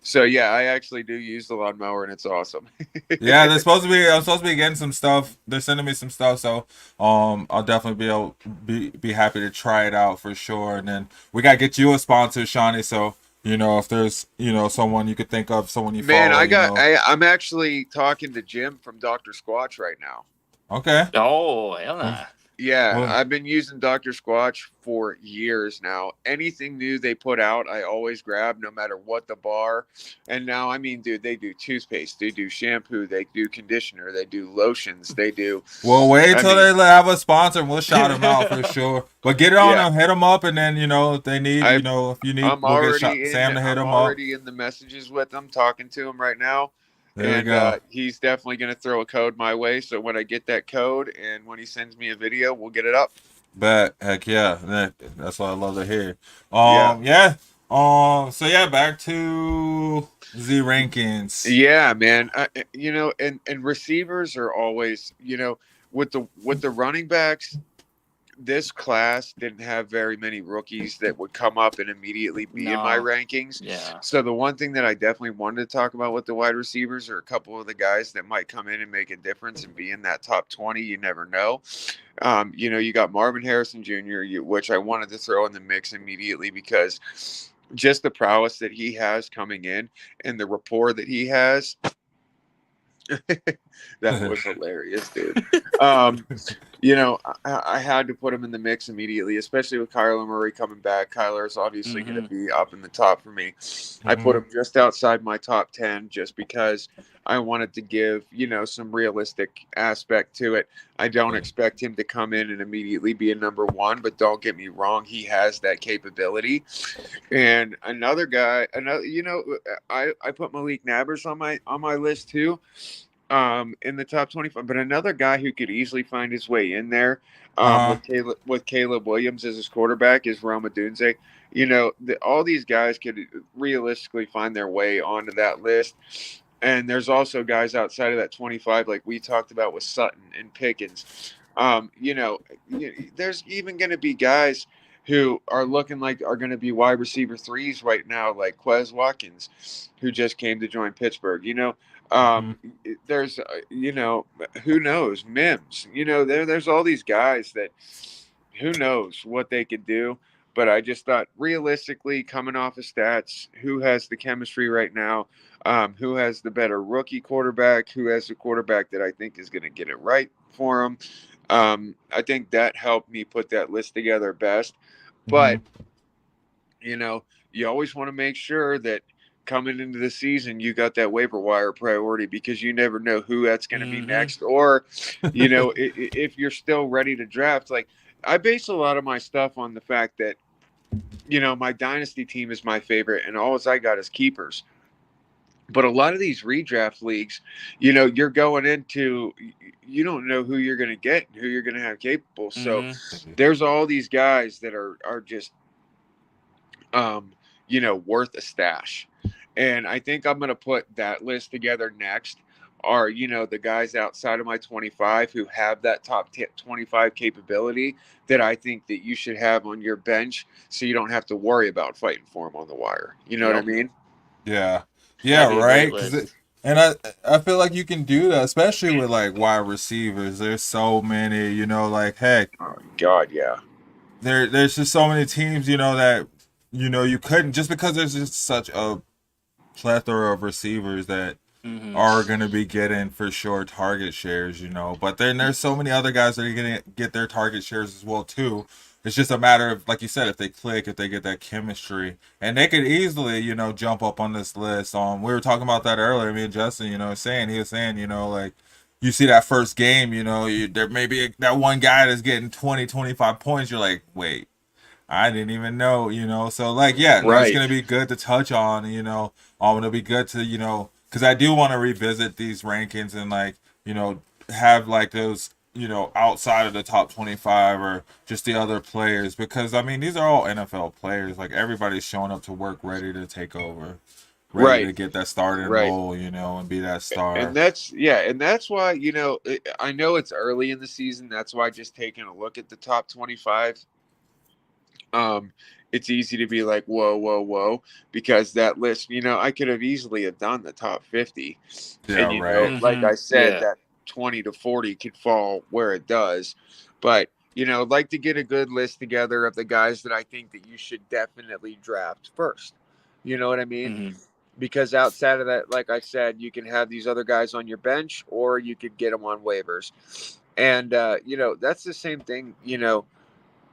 so yeah, I actually do use the lawnmower and it's awesome. Yeah, I'm supposed to be getting some stuff. They're sending me some stuff, so I'll definitely be happy to try it out for sure. And then we gotta get you a sponsor, Shawnee. So if there's someone you could think of, someone you Man, follow, I'm actually talking to Jim from Dr. Squatch right now. Okay. Oh, hell nah. Yeah, Well, I've been using Dr. Squatch for years now. Anything new they put out, I always grab, no matter what the bar. And now, I mean, dude, they do toothpaste, they do shampoo, they do conditioner, they do lotions, they do. we'll wait I till mean, they have a sponsor, and we'll shout them out for sure. But get it on yeah, them, hit them up, and then if they need, I if you need, we'll get Sam to hit I'm them up. already in the messages with them, talking to them right now. There we And go. he's definitely going to throw a code my way. So when I get that code and when he sends me a video, we'll get it up. Bet, heck yeah, that's what I love to hear. Yeah. Yeah. So yeah, back to the rankings. Yeah, man. And receivers are always, with the running backs, this class didn't have very many rookies that would come up and immediately be in my No. rankings. Yeah. So the one thing that I definitely wanted to talk about with the wide receivers are a couple of the guys that might come in and make a difference and be in that top 20. You never know. You got Marvin Harrison Jr., which I wanted to throw in the mix immediately because just the prowess that he has coming in and the rapport that he has. That was hilarious, dude. I had to put him in the mix immediately, especially with Kyler Murray coming back. Kyler is obviously going to be up in the top for me. I put him just outside my top 10 just because I wanted to give, some realistic aspect to it. I don't expect him to come in and immediately be a number one, but don't get me wrong, he has that capability. And another guy, I put Malik Nabers on my list too, in the top 25. But another guy who could easily find his way in there, with Caleb Williams as his quarterback is Rome Odunze. All these guys could realistically find their way onto that list. And there's also guys outside of that 25, like we talked about with Sutton and Pickens. There's even going to be guys who are looking like are going to be wide receiver threes right now, like Quez Watkins, who just came to join Pittsburgh. There's, who knows, Mims. There's all these guys that who knows what they could do. But I just thought, realistically, coming off of stats, who has the chemistry right now? Who has the better rookie quarterback? Who has the quarterback that I think is going to get it right for him? I think that helped me put that list together best. But, you always want to make sure that coming into the season, you got that waiver wire priority because you never know who that's going to be next. Or, if you're still ready to draft, like I base a lot of my stuff on the fact that, my dynasty team is my favorite and all I got is keepers. But a lot of these redraft leagues, you're going into, you don't know who you're going to get and who you're going to have capable. So there's all these guys that are just, worth a stash. And I think I'm going to put that list together next are, the guys outside of my 25 who have that top 25 capability that I think that you should have on your bench so you don't have to worry about fighting for them on the wire. You know what I mean? Yeah, yeah, That'd be a great right. list. And I feel like you can do that, especially with like wide receivers. There's so many, like heck, Oh God, yeah. there's just so many teams, that you couldn't just because there's just such a plethora of receivers that Hmm. are going to be getting for sure target shares. But then there's so many other guys that are going to get their target shares as well too. It's just a matter of, like you said, if they click, if they get that chemistry, and they could easily, jump up on this list. We were talking about that earlier. Me and Justin, he was saying, like you see that first game, there may be that one guy that's getting 20, 25 points. You're like, wait, I didn't even know. So like, yeah, no, it's Right. gonna be good to touch on, it'll be good to, because I do want to revisit these rankings and like, have like those, outside of the top 25 or just the other players because I mean these are all NFL players. Like everybody's showing up to work ready to take over, ready Right. to get that starting Right. role, and be that And star. that's why, I know it's early in the season. That's why just taking a look at the top 25, um, it's easy to be like, whoa, whoa, whoa, because that list, I could have easily have done the top 50. And, Yeah, right. like Hmm. I said, Yeah. that 20 to 40 could fall where it does. But, I'd like to get a good list together of the guys that I think that you should definitely draft first. You know what I mean? Hmm. Because outside of that, like I said, you can have these other guys on your bench or you could get them on waivers. And, that's the same thing,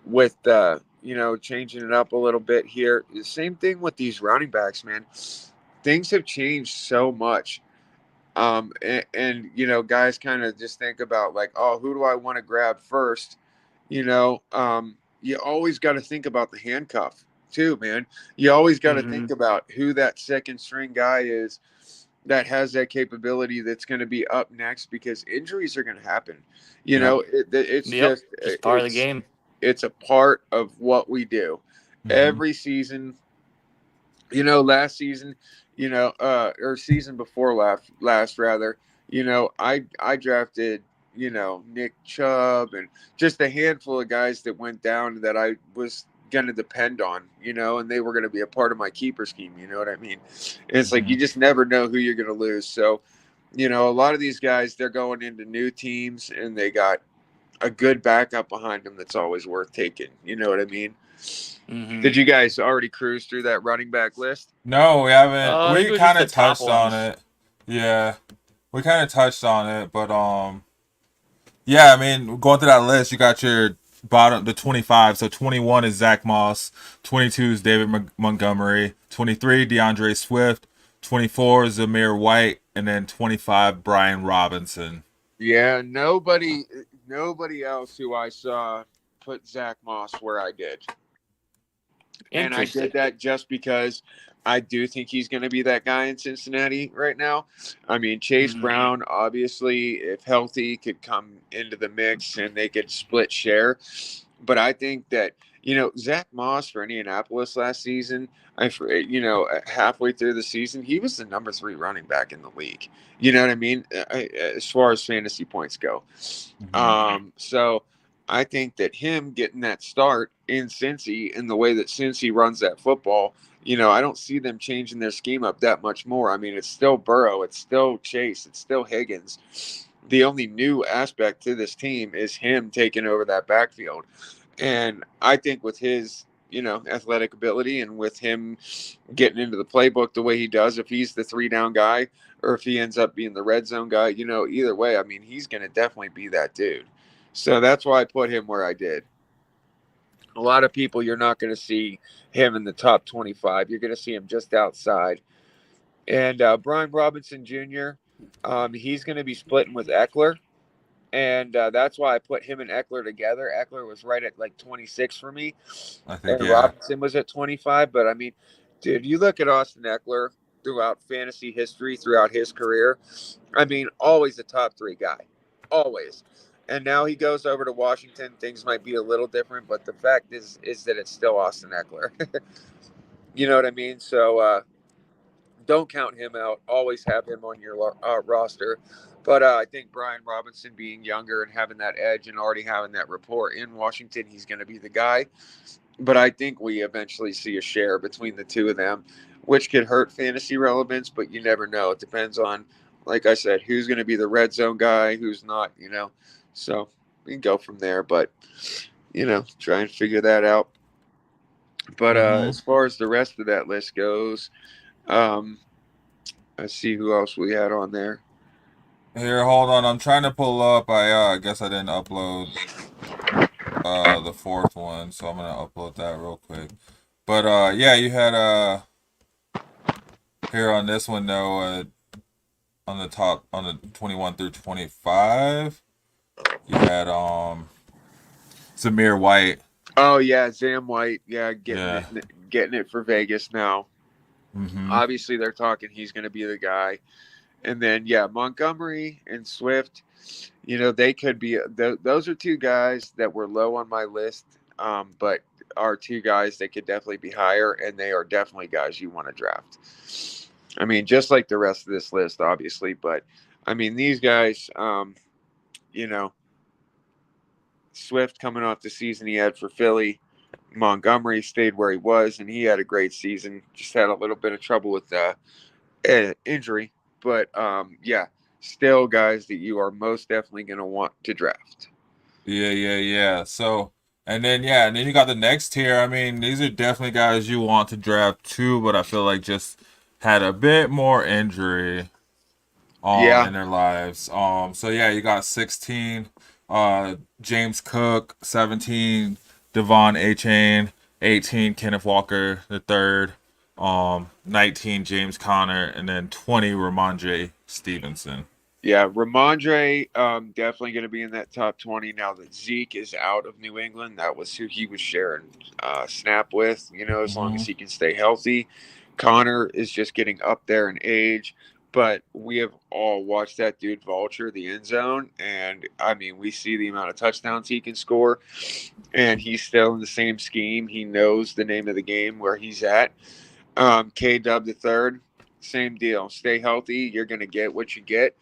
with, changing it up a little bit here. The same thing with these running backs, man. Things have changed so much. Guys kind of just think about like, oh, who do I want to grab first? You always got to think about the handcuff too, man. You always got to Hmm. think about who that second string guy is that has that capability that's going to be up next because injuries are going to happen. Yep. It's Yep. just Just part of the game. it's a part of what we do Hmm. every season. Last season, or season before last rather, I drafted, Nick Chubb and just a handful of guys that went down that I was going to depend on, and they were going to be a part of my keeper scheme. You know what I mean? And it's like you Hmm. just never know who you're going to lose. So, a lot of these guys, they're going into new teams and they got a good backup behind them that's always worth taking. You know what I mean? Hmm. Did you guys already cruise through that running back list? No, we haven't. I think We it was just kind the of top touched on ones. it. Yeah, we kind of touched on it, but yeah, I mean, going through that list, you got your bottom, the 25. So 21 is Zach Moss, 22 is David Montgomery, 23 DeAndre Swift, 24 is Zamir White, and then 25 Brian Robinson. Yeah, nobody else who I saw put Zach Moss where I did. And I did Interesting. that just because I do think he's going to be that guy in Cincinnati right now. I mean, Chase Hmm. Brown, obviously, if healthy, could come into the mix and they could split share. But I think that, Zach Moss for Indianapolis last season, halfway through the season, he was the number 3 running back in the league. You know what I mean? As far as fantasy points go. Hmm. So I think that him getting that start in Cincy in the way that Cincy runs that football, I don't see them changing their scheme up that much more. I mean, it's still Burrow, it's still Chase, it's still Higgins. The only new aspect to this team is him taking over that backfield. And I think with his, athletic ability and with him getting into the playbook the way he does, if he's the 3 down guy or if he ends up being the red zone guy, either way, I mean, he's going to definitely be that dude. So that's why I put him where I did. A lot of people, you're not going to see him in the top 25. You're going to see him just outside. And Brian Robinson Jr., he's going to be splitting with Eckler. And that's why I put him and Eckler together. Eckler was right at like 26 for me, I think, and yeah. Robinson was at 25. But I mean, dude, you look at Austin Eckler throughout fantasy history, throughout his career. I mean, always a top 3 guy, always. And now he goes over to Washington. Things might be a little different, but the fact is that it's still Austin Eckler. You know what I mean? So don't count him out. Always have him on your roster. But I think Brian Robinson being younger and having that edge and already having that rapport in Washington, he's going to be the guy. But I think we eventually see a share between the two of them which could hurt fantasy relevance, but you never know. It depends on, like I said, who's going to be the red zone guy, who's not, you know. So we can go from there, but, you know, try and figure that out. But Mm-hmm. as far as the rest of that list goes, um, let's see who else we had on there. Here, hold on. I'm trying to pull up. I guess I didn't upload the fourth one, so I'm gonna upload that real quick. But yeah, you had here on this one though, on the top on the 21 through 25, you had Zamir White. Oh yeah, Zam White. Yeah, Yeah. getting it for Vegas now. Mm-hmm. Obviously, they're talking he's going to be the guy. And then yeah, Montgomery and Swift. You know, they could be. Those are two guys that were low on my list, but are two guys that could definitely be higher, and they are definitely guys you want to draft. I mean, just like the rest of this list, obviously, but I mean these guys. You know, Swift coming off the season he had for Philly. Montgomery stayed where he was, and he had a great season. Just had a little bit of trouble with injury, but yeah, still guys that you are most definitely going to want to draft. Yeah. So, and then yeah, and then you got the next tier. I mean, these are definitely guys you want to draft too, but I feel like just had a bit more injury Yeah, in their lives. So yeah, you got 16 James Cook, 17 Devon A Chain, 18 Kenneth Walker the third, 19 James Conner, and then 20 Ramondre Stevenson. yeah, Ramondre definitely going to be in that top 20 now that Zeke is out of New England. That was who he was sharing snap with, you know, as long Mm-hmm. as he can stay healthy. Connor is just getting up there in age, but we have all watched that dude vulture the end zone. And I mean, we see the amount of touchdowns he can score, and he's still in the same scheme. He knows the name of the game where he's at. K Dub the third, same deal. Stay healthy, you're going to get what you get.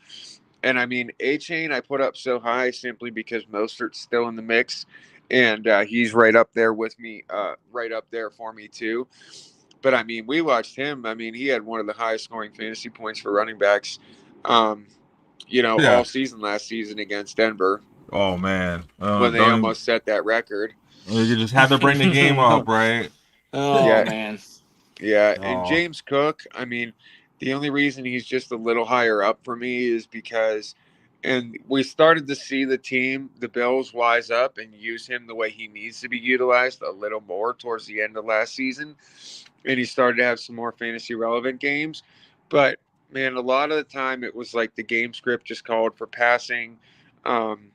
And I mean, A Chain I put up so high simply because Mostert's still in the mix, and he's right up there with me, right up there for me too. But I mean, we watched him. I mean, he had one of the highest scoring fantasy points for running backs, um, you know, Yeah. all season last season against Denver Oh man. when they Don't almost set that record. even, you just had to bring the game up, right? Oh Yeah, man. yeah. And Oh. James Cook, I mean, the only reason he's just a little higher up for me is because, and we started to see the team, the Bills, wise up and use him the way he needs to be utilized a little more towards the end of last season. And he started to have some more fantasy relevant games. But man, a lot of the time it was like the game script just called for passing, um,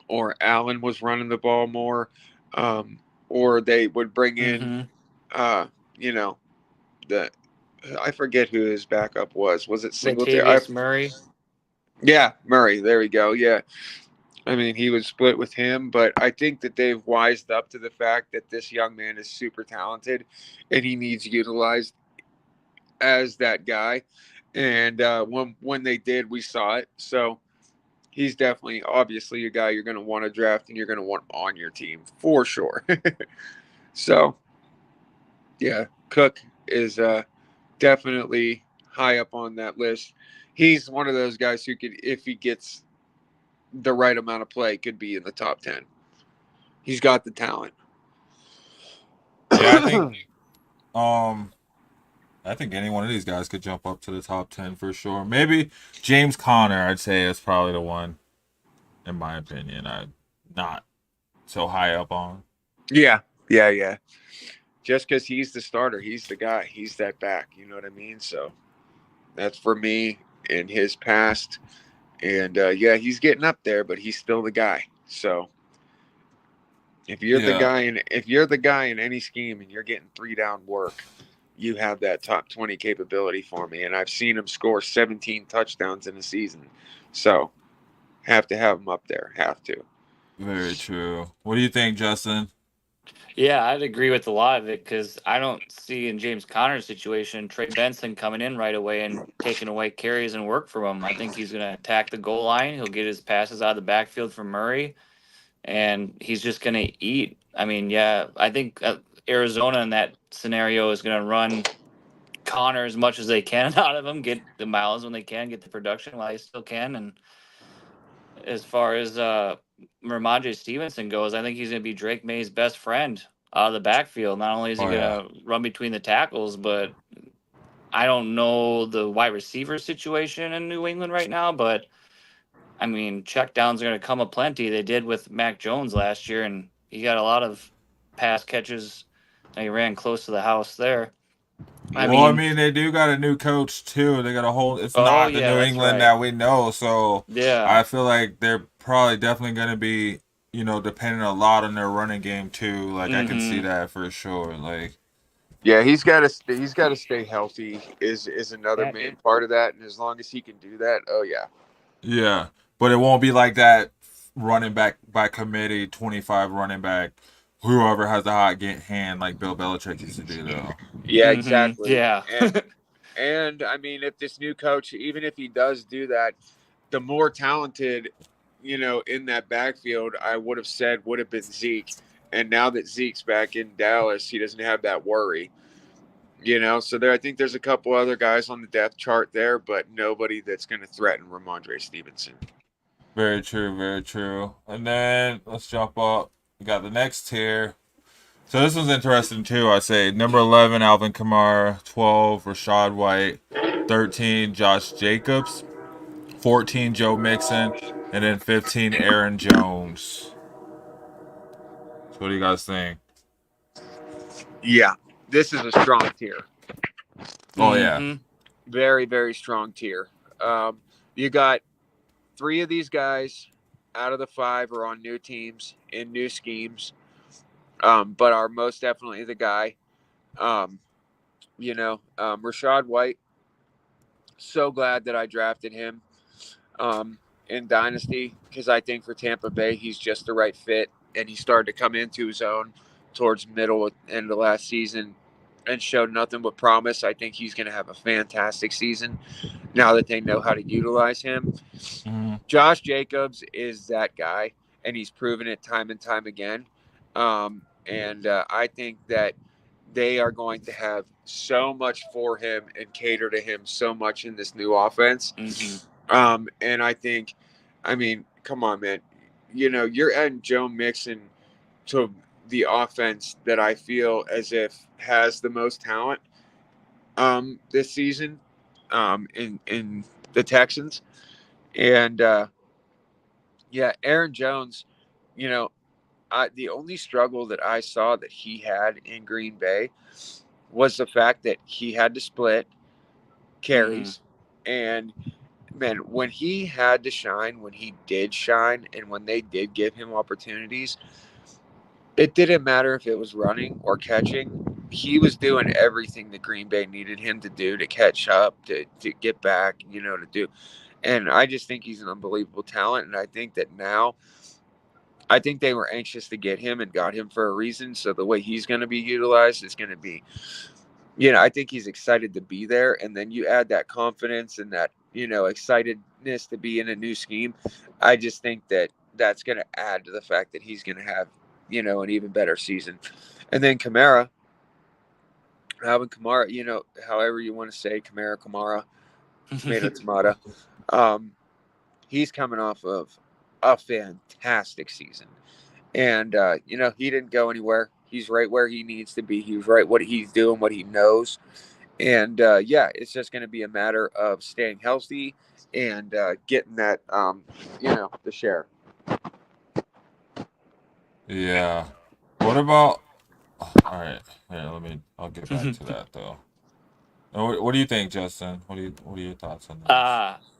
or Allen was running the ball more, um, or they would bring in, Mm-hmm. uh, you know, the I forget who his backup was. Was it Singletary? Latavius Murray. Yeah, Murray. There we go. Yeah, I mean he would split with him, but I think that they've wised up to the fact that this young man is super talented, and he needs utilized as that guy. And when they did, we saw it. So he's definitely, obviously, a guy you're going to want to draft and you're going to want on your team for sure. So yeah, Cook is definitely high up on that list. He's one of those guys who could, if he gets the right amount of play, could be in the top 10. He's got the talent. Yeah, um I think any one of these guys could jump up to the top 10 for sure. Maybe James Conner, I'd say, is probably the one, in my opinion, I'm not so high up on. Yeah, yeah. Just because he's the starter, he's the guy, he's that back. You know what I mean? So that's for me in his past. And yeah, he's getting up there, but he's still the guy. So Yeah. if you're the guy in any scheme and you're getting 3 down work, you have that top 20 capability for me. And I've seen him score 17 touchdowns in a season. So have to have him up there. Have to. Very true. What do you think, Justin? Yeah, I'd agree with a lot of it because I don't see in James Conner's situation Trey Benson coming in right away and taking away carries and work from him. I think he's going to attack the goal line. He'll get his passes out of the backfield from Murray, and he's just going to eat. I mean, yeah, I think Arizona in that scenario is going to run Connor as much as they can out of him, get the miles when they can, get the production while they still can. And as far as Ramondre Stevenson goes, I think he's going to be Drake May's best friend out of the backfield. Not only is he Oh, yeah. going to run between the tackles, but I don't know the wide receiver situation in New England right now, but I mean, check downs are going to come aplenty. They did with Mac Jones last year, and he got a lot of pass catches. And he ran close to the house there. I Well, I mean, mean, they do got a new coach too. They got a whole. It's oh not the yeah, New that's England right. that we know. So Yeah. I feel like they're probably definitely going to be, depending a lot on their running game too. Like I can see Mm-hmm. that for sure. Like Yeah, he's got to stay healthy is another Yeah, main dude. part of that, and as long as he can do that, oh yeah. yeah, but it won't be like that running back by committee, 25 running back, whoever has the hot hand like Bill Belichick used to do though. Yeah, Mm-hmm. exactly. Yeah. And I mean, if this new coach, even if he does do that, the more talented, in that backfield, I would have said would have been Zeke. And now that Zeke's back in Dallas, he doesn't have that worry. So I think there's a couple other guys on the depth chart there, but nobody that's going to threaten Ramondre Stevenson. Very true, very true. And then let's jump up. We got the next tier. So this one's interesting too. I say number 11, Alvin Kamara. 12, Rashad White. 13, Josh Jacobs. 14, Joe Mixon. And then 15, Aaron Jones. So what do you guys think? Yeah, this is a strong tier. Oh yeah. Mm-hmm. Very, very strong tier. You got 3 of these guys out of the 5 are on new teams in new schemes, but are most definitely the guy. Rashad White, so glad that I drafted him in Dynasty because I think for Tampa Bay, he's just the right fit. And he started to come into his own towards middle end of last season and showed nothing but promise. I think he's going to have a fantastic season now that they know how to utilize him. Mm-hmm. Josh Jacobs is that guy, and he's proven it time and time again. And I think that they are going to have so much for him and cater to him so much in this new offense. Mm-hmm. And I mean, come on, man. You're adding Joe Mixon to the offense that I feel as if has the most talent this season in the Texans. And Aaron Jones, you know, the only struggle that I saw that he had in Green Bay was the fact that he had to split Mm-hmm. carries. And man, when he had to shine, when he did shine, and when they did give him opportunities, it didn't matter if it was running or catching. He was doing everything that Green Bay needed him to do to catch up, to get back, to do. And I just think he's an unbelievable talent. And I think that now, I think they were anxious to get him and got him for a reason. So the way he's going to be utilized is going to be, I think he's excited to be there. And then you add that confidence and that, excitedness to be in a new scheme. I just think that that's going to add to the fact that he's going to have, an even better season. And then Alvin Kamara, however you want to say Kamara, tomato. He's coming off of a fantastic season. And, he didn't go anywhere. He's right where he needs to be. He's right what he's doing, what he knows. And, it's just going to be a matter of staying healthy and getting that, the share. Yeah. What about? All right. Here, I'll get back to that though. What do you think, Justin? What are your thoughts on this?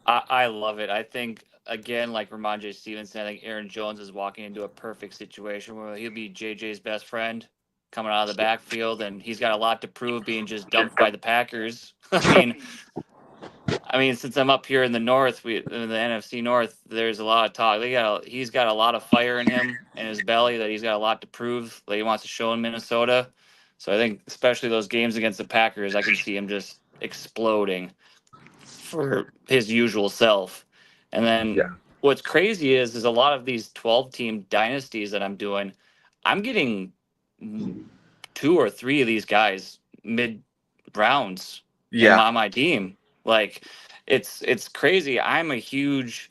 I love it. I think again, like Ramondre Stevenson, I think Aaron Jones is walking into a perfect situation where he'll be JJ's best friend coming out of the backfield, and he's got a lot to prove being just dumped by the Packers. I mean, since I'm up here in the North, in the NFC North, there's a lot of talk. He's got a lot of fire in him in his belly that he's got a lot to prove that he wants to show in Minnesota. So I think, especially those games against the Packers, I can see him just exploding for his usual self. And then Yeah. what's crazy is a lot of these 12-team dynasties that I'm doing, I'm getting 2 or 3 of these guys mid rounds on my team. Like, it's crazy. I'm a huge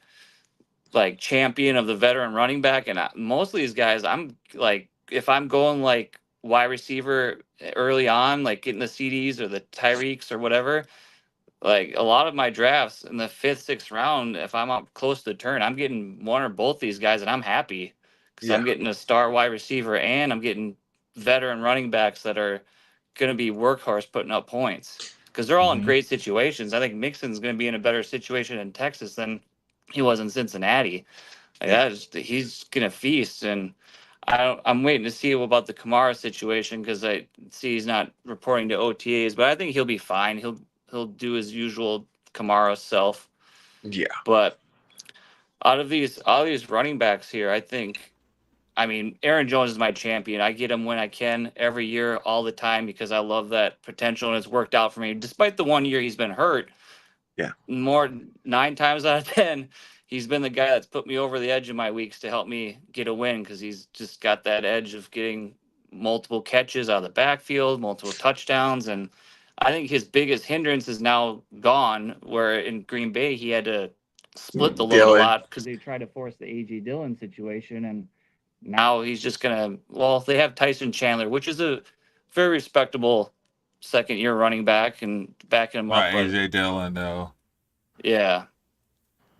like champion of the veteran running back, and most of these guys, I'm like, if I'm going like wide receiver early on, like getting the CDs or the Tyreeks or whatever, like a lot of my drafts in the fifth, sixth round, if I'm up close to the turn, I'm getting one or both these guys, and I'm happy because I'm getting a star wide receiver and I'm getting veteran running backs that are going to be workhorse putting up points because they're all in great situations. I think Mixon's going to be in a better situation in Texas than he was in Cincinnati. Like he's going to feast, and I'm waiting to see about the Kamara situation because I see he's not reporting to OTAs, but I think he'll be fine. He'll do his usual Kamara self. Yeah. But out of all these running backs here, I mean, Aaron Jones is my champion. I get him when I can every year, all the time, because I love that potential, and it's worked out for me. Despite the 1 year he's been hurt, Yeah. more 9 times out of 10, he's been the guy that's put me over the edge of my weeks to help me get a win because he's just got that edge of getting multiple catches out of the backfield, multiple touchdowns, and I think his biggest hindrance is now gone. Where in Green Bay he had to split the load a Dylan. lot because they tried to force the AJ Dillon situation, and now he's just gonna. Well, they have Tyson Chandler, which is a very respectable second-year running back, and backing him up. Not But AJ Dillon though. yeah,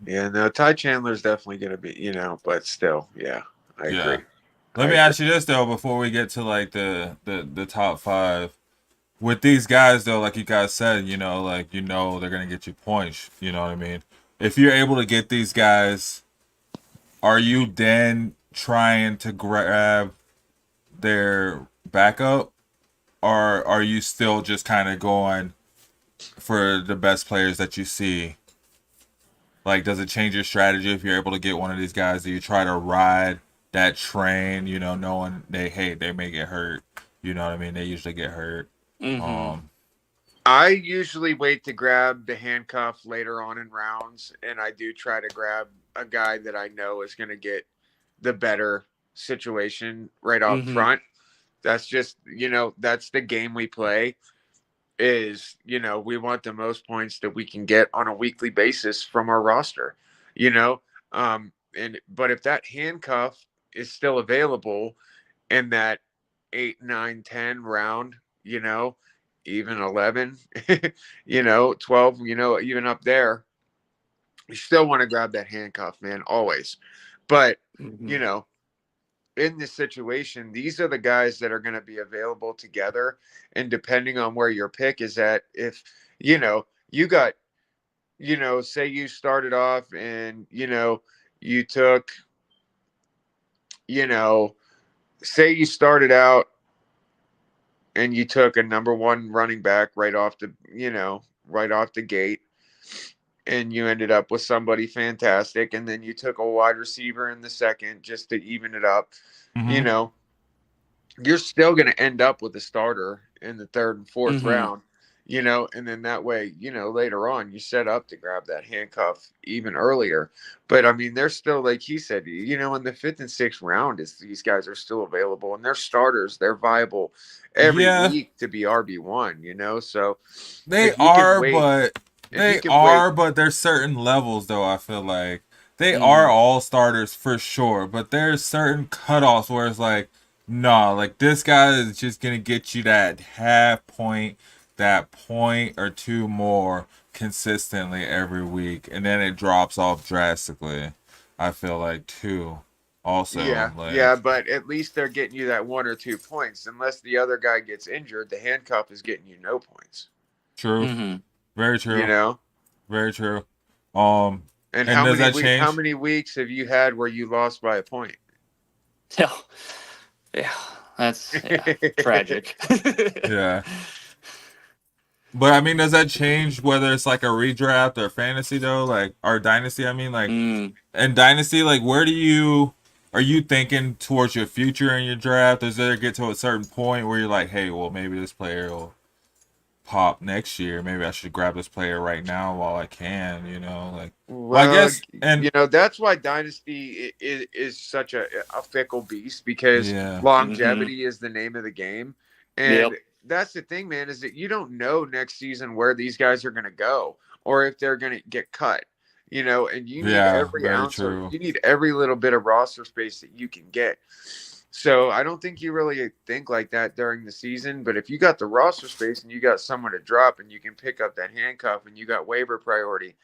Yeah, no, Ty Chandler's definitely going to be, but still, I agree. Let me ask you this though before we get to like the top five. With these guys though, like you guys said, they're gonna get you points. You know what I mean? If you're able to get these guys, are you then trying to grab their backup, or are you still just kind of going for the best players that you see? Like, does it change your strategy if you're able to get one of these guys? Do you try to ride that train, knowing they may get hurt? You know what I mean? They usually get hurt. I usually wait to grab the handcuff later on in rounds, and I do try to grab a guy that I know is going to get the better situation right off front. That's just, that's the game we play is, we want the most points that we can get on a weekly basis from our roster, but if that handcuff is still available in that 8, 9, 10 round, even 11, 12, even up there, you still want to grab that handcuff, man, always. But, in this situation, these are the guys that are going to be available together. And depending on where your pick is at, if, you got, say you started off and, you took, say you started out and you took a number one running back right off the gate, and you ended up with somebody fantastic, and then you took a wide receiver in the second just to even it up, you're still going to end up with a starter in the third and fourth round, and then that way, later on you set up to grab that handcuff even earlier. But I mean, they're still, like he said, in the fifth and sixth round, these guys are still available, and they're starters. They're viable every week to be RB1, so they are, but there's certain levels though. I feel like they are all starters for sure, but there's certain cutoffs where it's like, no, like this guy is just gonna get you that half point, that point or two more consistently every week, and then it drops off drastically. I feel like too. Also, but at least they're getting you that 1 or 2 points. Unless the other guy gets injured, the handcuff is getting you no points. True. Very true. Very true. And how many weeks have you had where you lost by a point? Yeah, that's tragic. Yeah. But I mean, does that change whether it's like a redraft or fantasy though? Like, or dynasty, I mean, like, and dynasty, like, are you thinking towards your future in your draft? Does it get to a certain point where you're like, hey, well, maybe this player will pop next year. Maybe I should grab this player right now while I can, like, well, I guess, and that's why dynasty is such a fickle beast, because longevity is the name of the game. And that's the thing, man, is that you don't know next season where these guys are going to go or if they're going to get cut, and you need Yeah, every very ounce of, true. you need every little bit of roster space that you can get. So I don't think you really think like that during the season. But if you got the roster space and you got someone to drop and you can pick up that handcuff and you got waiver priority,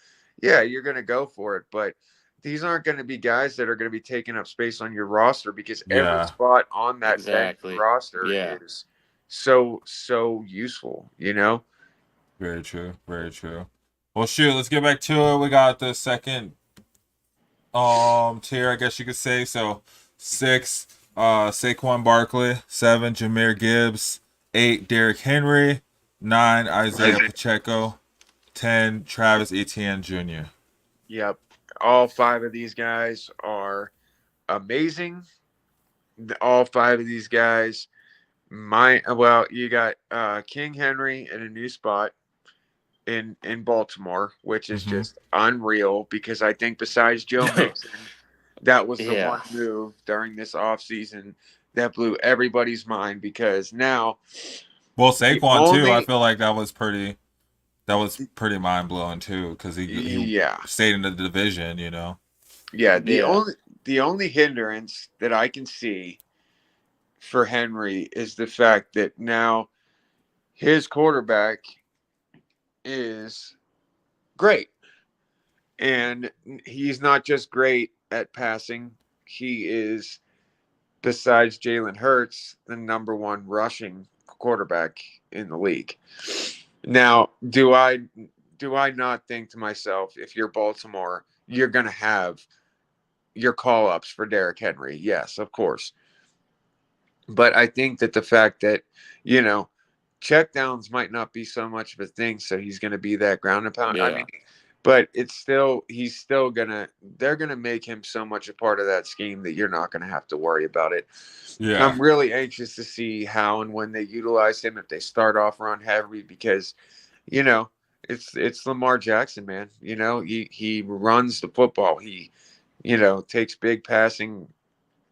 yeah, you're going to go for it. But these aren't going to be guys that are going to be taking up space on your roster because every Yeah, spot on that bench Exactly. roster Yeah. is so useful. very true. Very true. Well, shoot, let's get back to it. We got the second tier, I guess you could say. So 6, Saquon Barkley. 7, Jameer Gibbs. 8, Derrick Henry. 9, Isaiah Pacheco. 10, Travis Etienne Jr. Yep. All 5 of these guys are amazing. All 5 of these guys, you got King Henry in a new spot in Baltimore, which is Mm-hmm. just unreal because I think besides Joe Mixon, that was the Yeah. one move during this offseason that blew everybody's mind because now Well, the Saquon too. I only feel like that was pretty mind blowing too because he yeah stayed in the division. yeah Yeah. the only hindrance that I can see for Henry is the fact that now his quarterback is great. And he's not just great at passing, he is, besides Jalen Hurts, the number one rushing quarterback in the league. Now, do I not think to myself, if you're Baltimore, you're gonna have your call ups for Derrick Henry? Yes, of course. But I think that the fact that, you know, check downs might not be so much of a thing, so he's gonna be that ground and pound. I Yeah. mean, but he's still they're gonna make him so much a part of that scheme that you're not gonna have to worry about it. Yeah. I'm really anxious to see how and when they utilize him if they start off run heavy because, you know, it's Lamar Jackson, man. He runs the football. He, takes big passing,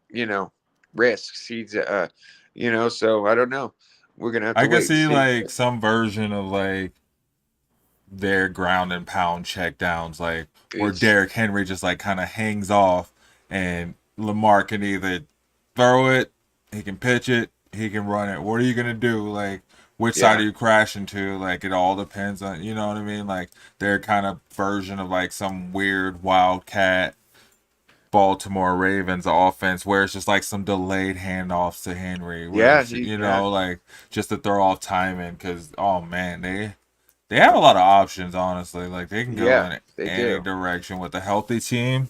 you know, risks. So I don't know. We're gonna have I to could wait and see see. like some version of like their ground and pound check downs, like where It's Derrick Henry just like kind of hangs off, and Lamar can either throw it, he can pitch it, he can run it. What are you gonna do? Like, which side yeah, are you crashing to? Like, it all depends on, you know what I mean? Like, their kind of version of like some weird wildcat Baltimore Ravens offense where it's just like some delayed handoffs to Henry, where yeah, it's, yeah, like just to throw off timing. Because oh man, they have a lot of options. Honestly, like they can go yeah. in They any do. direction with a healthy team.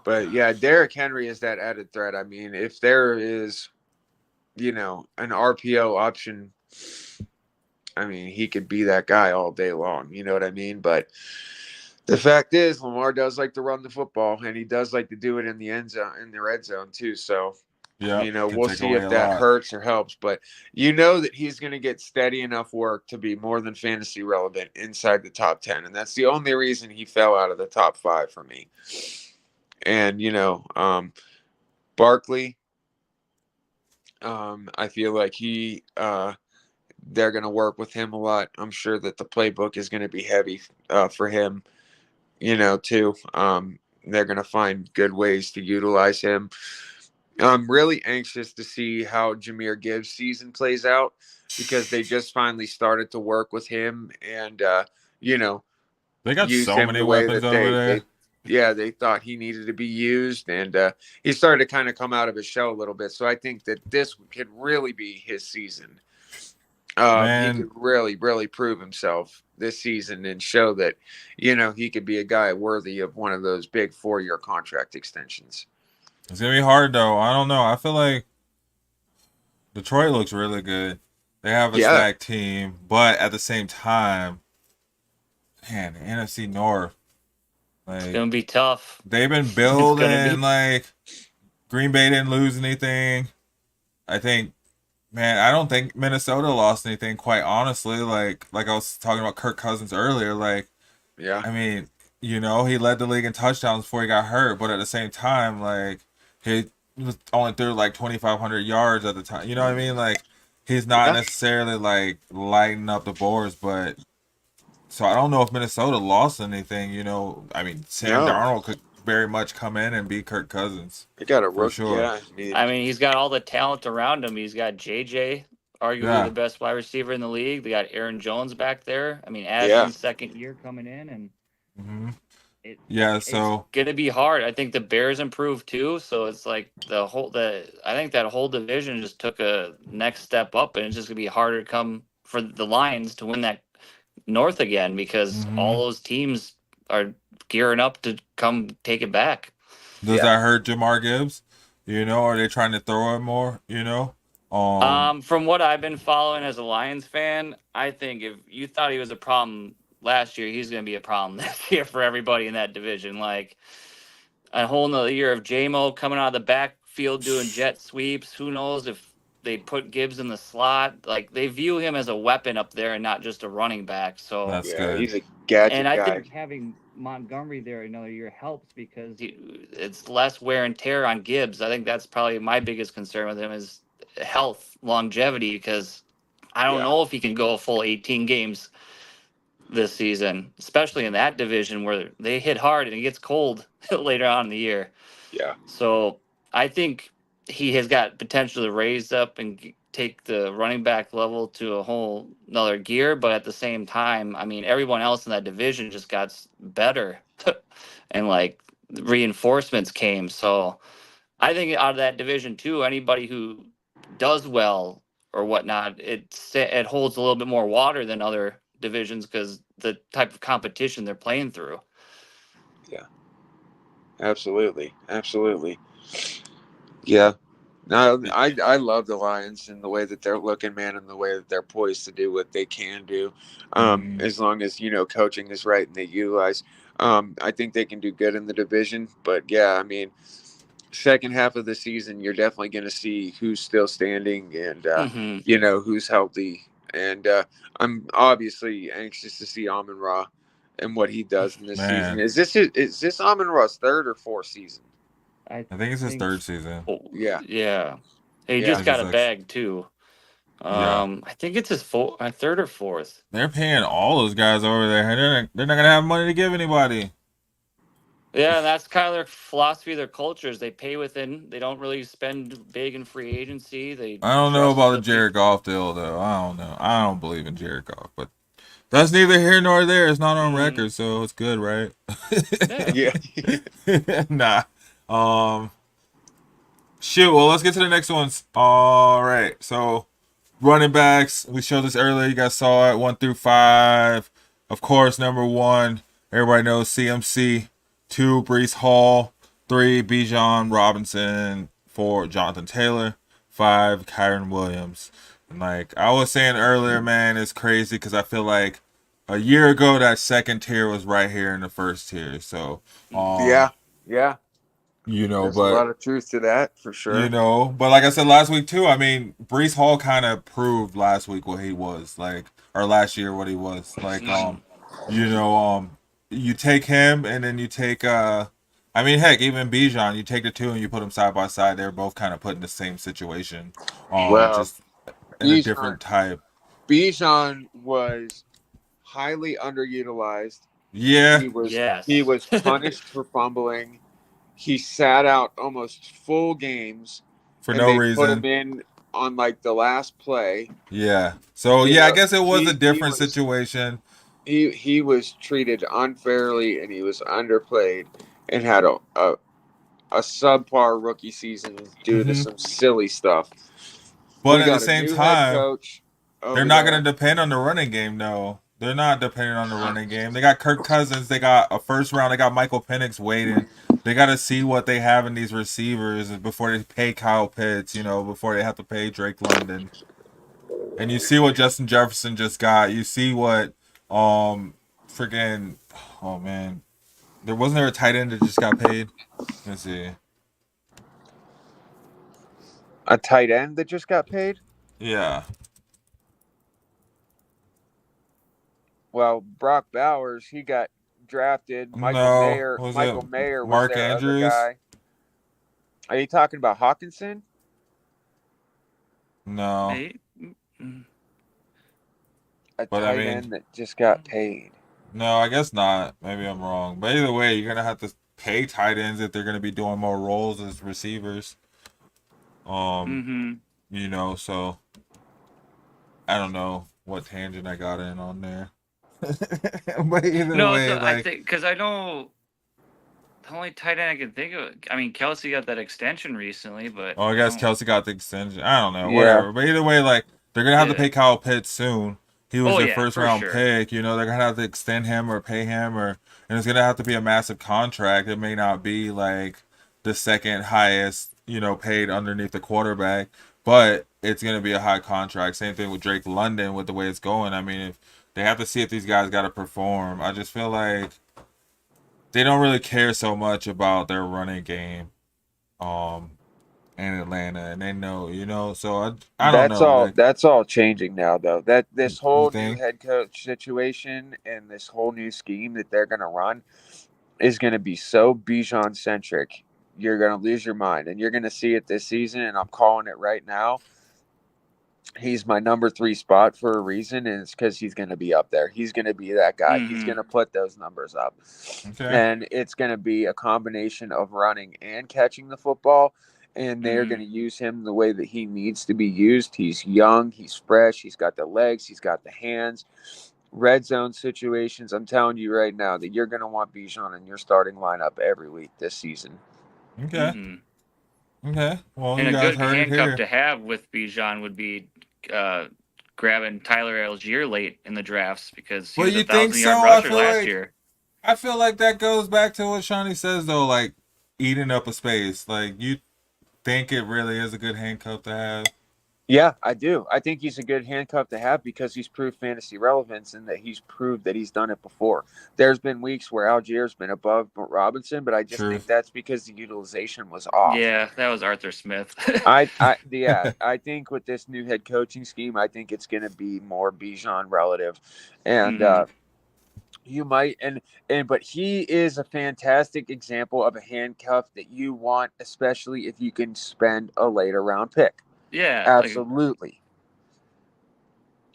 But yeah, Derrick Henry is that added threat. I mean, if there is, an RPO option, I mean, he could be that guy all day long. You know what I mean? But the fact is, Lamar does like to run the football, and he does like to do it in the end zone, in the red zone too. So, Yep, can we'll take see away if a that lot. hurts or helps. But you know that he's going to get steady enough work to be more than fantasy relevant inside the top 10, and that's the only reason he fell out of the top 5 for me. And Barkley, I feel like they're going to work with him a lot. I'm sure that the playbook is going to be heavy for him, too. They're going to find good ways to utilize him. I'm really anxious to see how Jameer Gibbs' season plays out because they just finally started to work with him and, you know, They got use so him many the way weapons that over they there. yeah, they thought he needed to be used, and he started to kind of come out of his shell a little bit. So I think that this could really be his season. He could Man, really, really prove himself this season and show that, he could be a guy worthy of one of those big 4-year contract extensions. it's gonna be hard though. I don't know. I feel like Detroit looks really good. They have a Yeah, stacked team, but at the same time, man, the NFC North, It's like gonna be tough. they've been It's gonna building. be. Like Green Bay didn't lose anything. I think, man, I don't think Minnesota lost anything. Quite honestly, like I was talking about Kirk Cousins earlier. Like, yeah, I mean, he led the league in touchdowns before he got hurt, but at the same time, like he was only threw like 2,500 yards at the time. You know what I mean? Like he's not Yeah. necessarily like lighting up the boards, but so I don't know if Minnesota lost anything. I mean, Sam No, Darnold could very much come in and be Kirk Cousins they got a for rookie. sure. Yeah, I mean, I mean, he's got all the talent around him. He's got JJ, arguably the Yeah. best wide receiver in the league. They got Aaron Jones back there. I mean, yeah, Ashton's second year coming in, and hmm it Yeah. it's So gonna be hard. I think the Bears improved too, so it's like I think that whole division just took a next step up, and it's just gonna be harder to come for the Lions to win that North again because hmm all those teams are gearing up to come take it back. does yeah, that hurt Jamar Gibbs? Are they trying to throw him more? From what I've been following as a Lions fan, I think if you thought he was a problem last year, he's going to be a problem this year for everybody in that division. Like a whole nother year of JMO coming out of the backfield doing jet sweeps. Who knows if they put Gibbs in the slot? Like they view him as a weapon up there and not just a running back. So, That's yeah. good. He's a and gadget I guy. think having Montgomery there another year helps because it's less wear and tear on Gibbs. I think that's probably my biggest concern with him is health, longevity, because I don't Yeah, know if he can go a full 18 games this season, especially in that division where they hit hard and it gets cold later on in the year. yeah, So I think he has got potential to raise up and take the running back level to a whole another gear. But at the same time, I mean, everyone else in that division just got better and like reinforcements came. So I think out of that division too, anybody who does well or whatnot, it holds a little bit more water than other divisions because the type of competition they're playing through. yeah. Absolutely, absolutely. Yeah. No, I love the Lions and the way that they're looking, man, and the way that they're poised to do what they can do. Mm, As long as coaching is right and they utilize. I think they can do good in the division. But yeah, I mean, second half of the season, you're definitely going to see who's still standing and Hmm. who's healthy. And I'm obviously anxious to see Amon Ra and what he does in this season. man, Is this Amon Ra's third or fourth season? I I think it's his think, third season. Yeah, yeah, he yeah, just This is got a like, bag too. yeah, I think it's his third or fourth. they're paying all those guys over there. They're not gonna have money to give anybody. Yeah, and that's kind of their philosophy, their culture is they pay within. They don't really spend big in free agency. They I don't know trust about the the people. Jared Goff deal though. I don't know. I don't believe in Jared Goff, but that's neither here nor there. It's not on Hmm. record, so it's good, right? Yeah. yeah. Nah. Um. Shoot. Well, let's get to the next ones. All right. So running backs. We showed this earlier. You guys saw it. 1 through 5. Of course, number 1. Everybody knows CMC. 2. Brees Hall. 3. Bijan Robinson. 4. Jonathan Taylor. 5. Kyron Williams. And like I was saying earlier, man, it's crazy because I feel like a year ago that second tier was right here in the first tier. So, Hmm. Yeah, yeah. There's a but lot of truth to that for sure. but like I said last week too, I mean, Brees Hall kind of proved last week what he was like, or last year what he was like. Hmm. You know, you take him and then you take I mean, heck, even Bijan, you take the two and you put them side by side. They're both kind of put in the same situation, Well, just in a Bijan different type. Bijan was highly underutilized. Yeah, He was Yes. punished for fumbling. He sat out almost full games, for and no they put him reason. in on like the last play. Yeah. So You yeah, I know, guess it was a he different was situation. he was treated unfairly, and he was underplayed, and had a subpar rookie season due to hmm some silly stuff. But We at the got a same new head time, coach they're over not going there. to depend on the running game, no. They're not depending on the running game. They got Kirk Cousins. They got a first round. They got Michael Penix waiting. They got to see what they have in these receivers before they pay Kyle Pitts, before they have to pay Drake London. And you see what Justin Jefferson just got. You see what, freaking, oh man. There a tight end that just got paid? Let's see. A tight end that just got paid. Yeah. Well, Brock Bowers, he got drafted. Michael No. Mayer, Was it Michael Mayer was Mark their other Andrews? guy. Are you talking about Hawkinson? No. Maybe, A But I tight mean, end that just got paid. no, I guess not. Maybe I'm wrong. But either way, you're gonna have to pay tight ends if they're gonna be doing more roles as receivers. Um, Mm-hmm. So I don't know what tangent I got in on there. But either No, way, so I like, think because I know the only tight end I can think of. I mean, Kelsey got that extension recently, but oh, I I guess don't. Kelsey got the extension. I don't know, Yeah. whatever. But either way, like, they're gonna have to Yeah. pay Kyle Pitts soon. He was Oh their yeah, first for round sure. pick. They're gonna have to extend him or pay him, and it's gonna have to be a massive contract. It may not be like the second highest, paid underneath the quarterback, but it's gonna be a high contract. Same thing with Drake London with the way it's going. I mean, if they have to see if these guys got to perform. I just feel like they don't really care so much about their running game. Um, in Atlanta, and they know, So I don't That's know. all. Like, That's all changing now, though. That this you whole new think? head coach situation and this whole new scheme that they're going to run is going to be so Bijan centric. You're going to lose your mind, and you're going to see it this season. And I'm calling it right now. He's my number 3 spot for a reason, and it's because he's going to be up there. He's going to be that guy. He's Mm-hmm. going to put those numbers up, Okay. and it's going to be a combination of running and catching the football. And they're going to Mm-hmm. use him the way that he needs to be used. He's young, he's fresh, he's got the legs, he's got the hands. Red zone situations, I'm telling you right now that you're going to want Bijan in your starting lineup every week this season. Okay. Mm-hmm. Okay. Well, And you a guys good heard it handcuff here. to have with Bijan would be grabbing Tyler Algier late in the drafts because he But was a you think 1,000-yard so? I rusher feel last like year. that goes back to what Shawnee says though, like eating up a space. Like, you think it really is a good handcuff to have? Yeah, I do. I think he's a good handcuff to have because he's proved fantasy relevance and that he's proved that he's done it before. There's been weeks where Algier's been above Robinson, but I just think Truth. that's because the utilization was off. Yeah, that was Arthur Smith. I think with this new head coaching scheme, I think it's going to be more Bijan relative, and Mm-hmm. you might but he is a fantastic example of a handcuff that you want, especially if you can spend a later round pick. Yeah, Absolutely.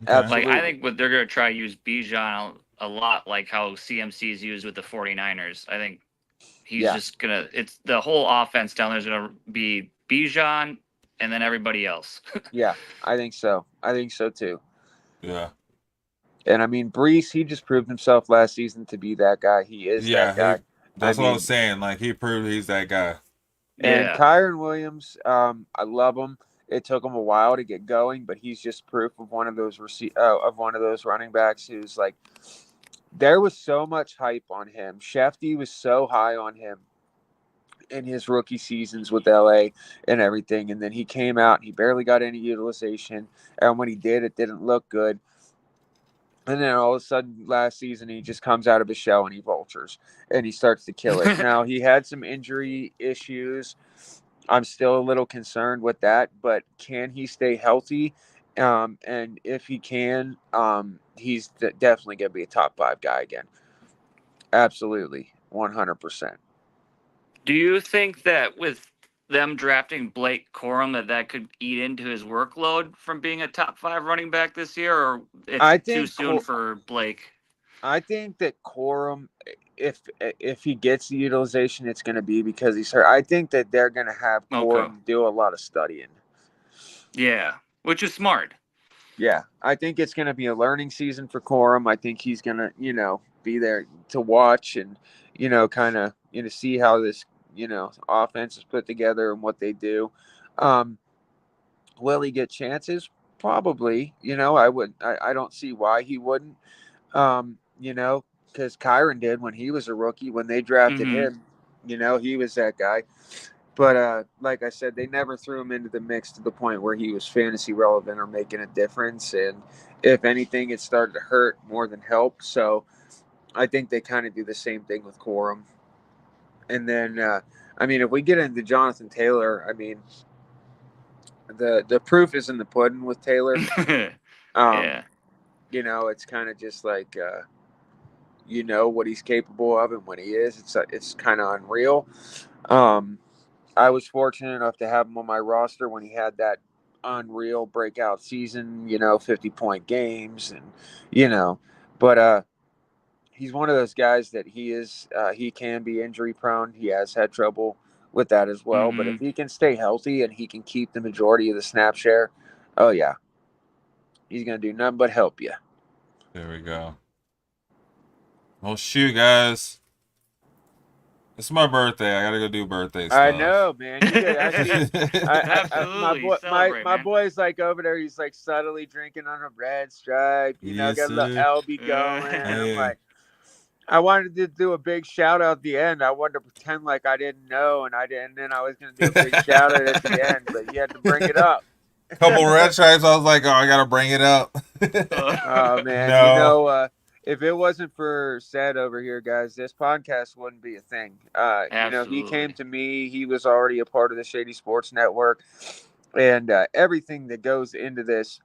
Okay. like I Absolutely. think what they're gonna try to use Bijan a lot, like how CMC is used with the 49ers. I think he's Yeah. just gonna. It's the whole offense down there's gonna be Bijan and then everybody else. Yeah, I think so. I think so too. Yeah. And I mean, Brees, he just proved himself last season to be that guy. He is that Yeah. guy. I That's what I was mean, saying. Like, he proved he's that guy. and Yeah. Kyron Williams, I love him. It took him a while to get going, but he's just proof of one of those of one of those running backs who's like, there was so much hype on him. Shefty was so high on him in his rookie seasons with LA and everything, and then he came out and he barely got any utilization, and when he did, it didn't look good. And then all of a sudden, last season, he just comes out of his shell and he vultures and he starts to kill it. Now, he had some injury issues. I'm still a little concerned with that, but can he stay healthy? And if he can, he's definitely going to be a top 5 guy again. Absolutely. 100%. Do you think that with them drafting Blake Corum that could eat into his workload from being a top 5 running back this year, or it's I too think soon for Blake? I think that Corum, if he gets the utilization, it's going to be because he's hurt. I think that they're going to have Okay. Corum do a lot of studying. Yeah, which is smart. Yeah, I think it's going to be a learning season for Corum. I think he's going to, be there to watch and, kind of, see how this, offense is put together and what they do. Um, will he get chances? Probably. I don't see why he wouldn't. Because Kyron did when he was a rookie. When they drafted Mm-hmm. him, he was that guy. But like I said, they never threw him into the mix to the point where he was fantasy relevant or making a difference. And if anything, it started to hurt more than help. So I think they kind of do the same thing with Corum. And then, I mean, if we get into Jonathan Taylor, I mean, the proof is in the pudding with Taylor. Um, Yeah. it's kind of just like what he's capable of, and when he is, it's kind of unreal. I was fortunate enough to have him on my roster when he had that unreal breakout season, 50-point games, and but he's one of those guys that he can be injury prone. He has had trouble with that as well. But if Mm-hmm. he can stay healthy and he can keep the majority of the snap share, oh yeah, he's gonna do nothing but help you. There we go. Well, shoot, guys. It's my birthday. I gotta go do birthday I stuff. know, man. You could. I see. My Absolutely. boy, my Celebrate, my man. boy's like over there. He's like subtly drinking on a red stripe. Yes, Got a little sir. LB going. I'm Hey. like, I wanted to do a big shout out at the end. I wanted to pretend like I didn't know, and I didn't. And then I was gonna do a big shout out at the end, but you had to bring it up. Couple red stripes. I was like, oh, I gotta bring it up. Oh man, No. if it wasn't for Sed over here, guys, this podcast wouldn't be a thing. He came Absolutely. to me. He was already a part of the Shady Sports Network, and everything that goes into this,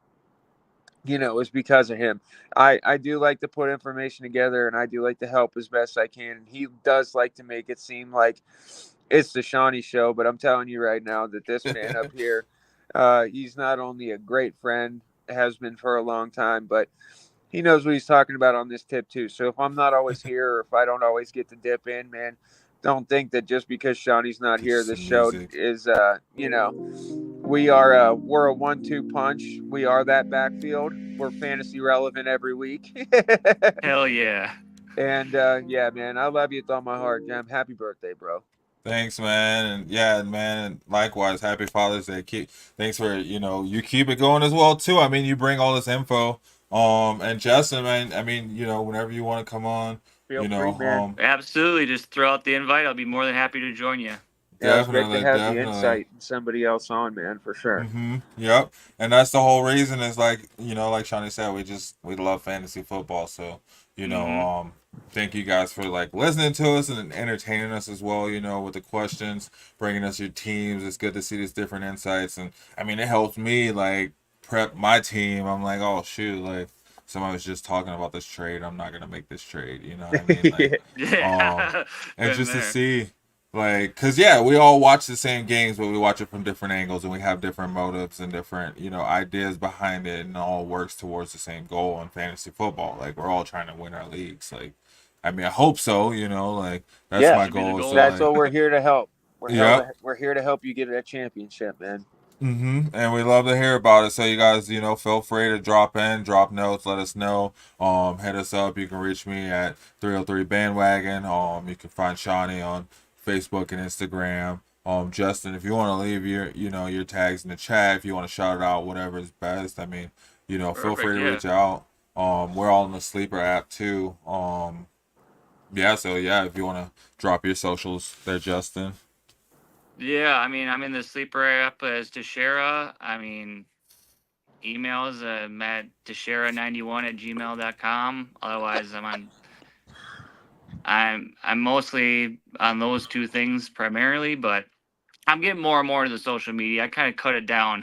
is because of him. I do like to put information together, and I do like to help as best I can. And he does like to make it seem like it's the Shawnee show, but I'm telling you right now that this man up here, he's not only a great friend, has been for a long time, but he knows what he's talking about on this tip too. So if I'm not always here, or if I don't always get to dip in, man, don't think that just because Shawnee's not Get you here, this some show music. is we're a 1-2 punch. We are that backfield. We're fantasy relevant every week. Hell yeah. And yeah, man, I love you with all my heart, Jam. Happy birthday, bro. Thanks, man, and yeah, man, and likewise, happy Father's Day. Thanks for you keep it going as well too. I mean, you bring all this info, and Justin, man, I mean, whenever you want to come on, Feel free, man. Absolutely. Just throw out the invite. I'll be more than happy to join you. Yeah, it was great to definitely, have the definitely. insight and somebody else on, man, for sure. Yep. And that's the whole reason is like, like Shawnee said, we love fantasy football. So, Mm-hmm. thank you guys for like listening to us and entertaining us as well, with the questions, bringing us your teams. It's good to see these different insights. And I mean, it helps me like prep my team. I'm like, oh shoot, like somebody was just talking about this trade. I'm not going to make this trade. You know what I mean? Like, um, Yeah. and Been just to there. see like, cause yeah, we all watch the same games, but we watch it from different angles, and we have different motives and different, ideas behind it, and it all works towards the same goal in fantasy football. Like, we're all trying to win our leagues. Like, I mean, I hope so. Like that's Yeah, my Should be the goal. Is to goal. that's like, what we're here to help. yep. We're here to help you get that championship, man. And we love to hear about it. So you guys, feel free to drop in, drop notes, let us know. Hit us up. You can reach me at 303 Bandwagon. You can find Shawnee on Facebook and Instagram. Justin, if you want to leave your tags in the chat, if you want to shout it out, whatever is best. I mean, feel Perfect. free to Yeah. reach out. We're all in the Sleeper app too. Yeah. So yeah, if you want to drop your socials there, Justin. Yeah. I mean, I'm in the sleeper app as Teixeira. I mean, emails at Teixeira91@gmail.com. Otherwise, I'm mostly on those two things primarily, but I'm getting more and more into the social media. I kind of cut it down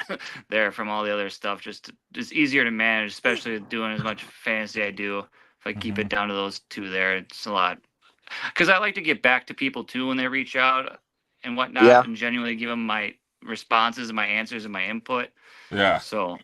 there from all the other stuff. It's easier to manage, especially doing as much fantasy I do. If I keep it down to those two there, it's a lot. Because I like to get back to people too when they reach out and whatnot, Yeah. and genuinely give them my responses and my answers and my input. Yeah. So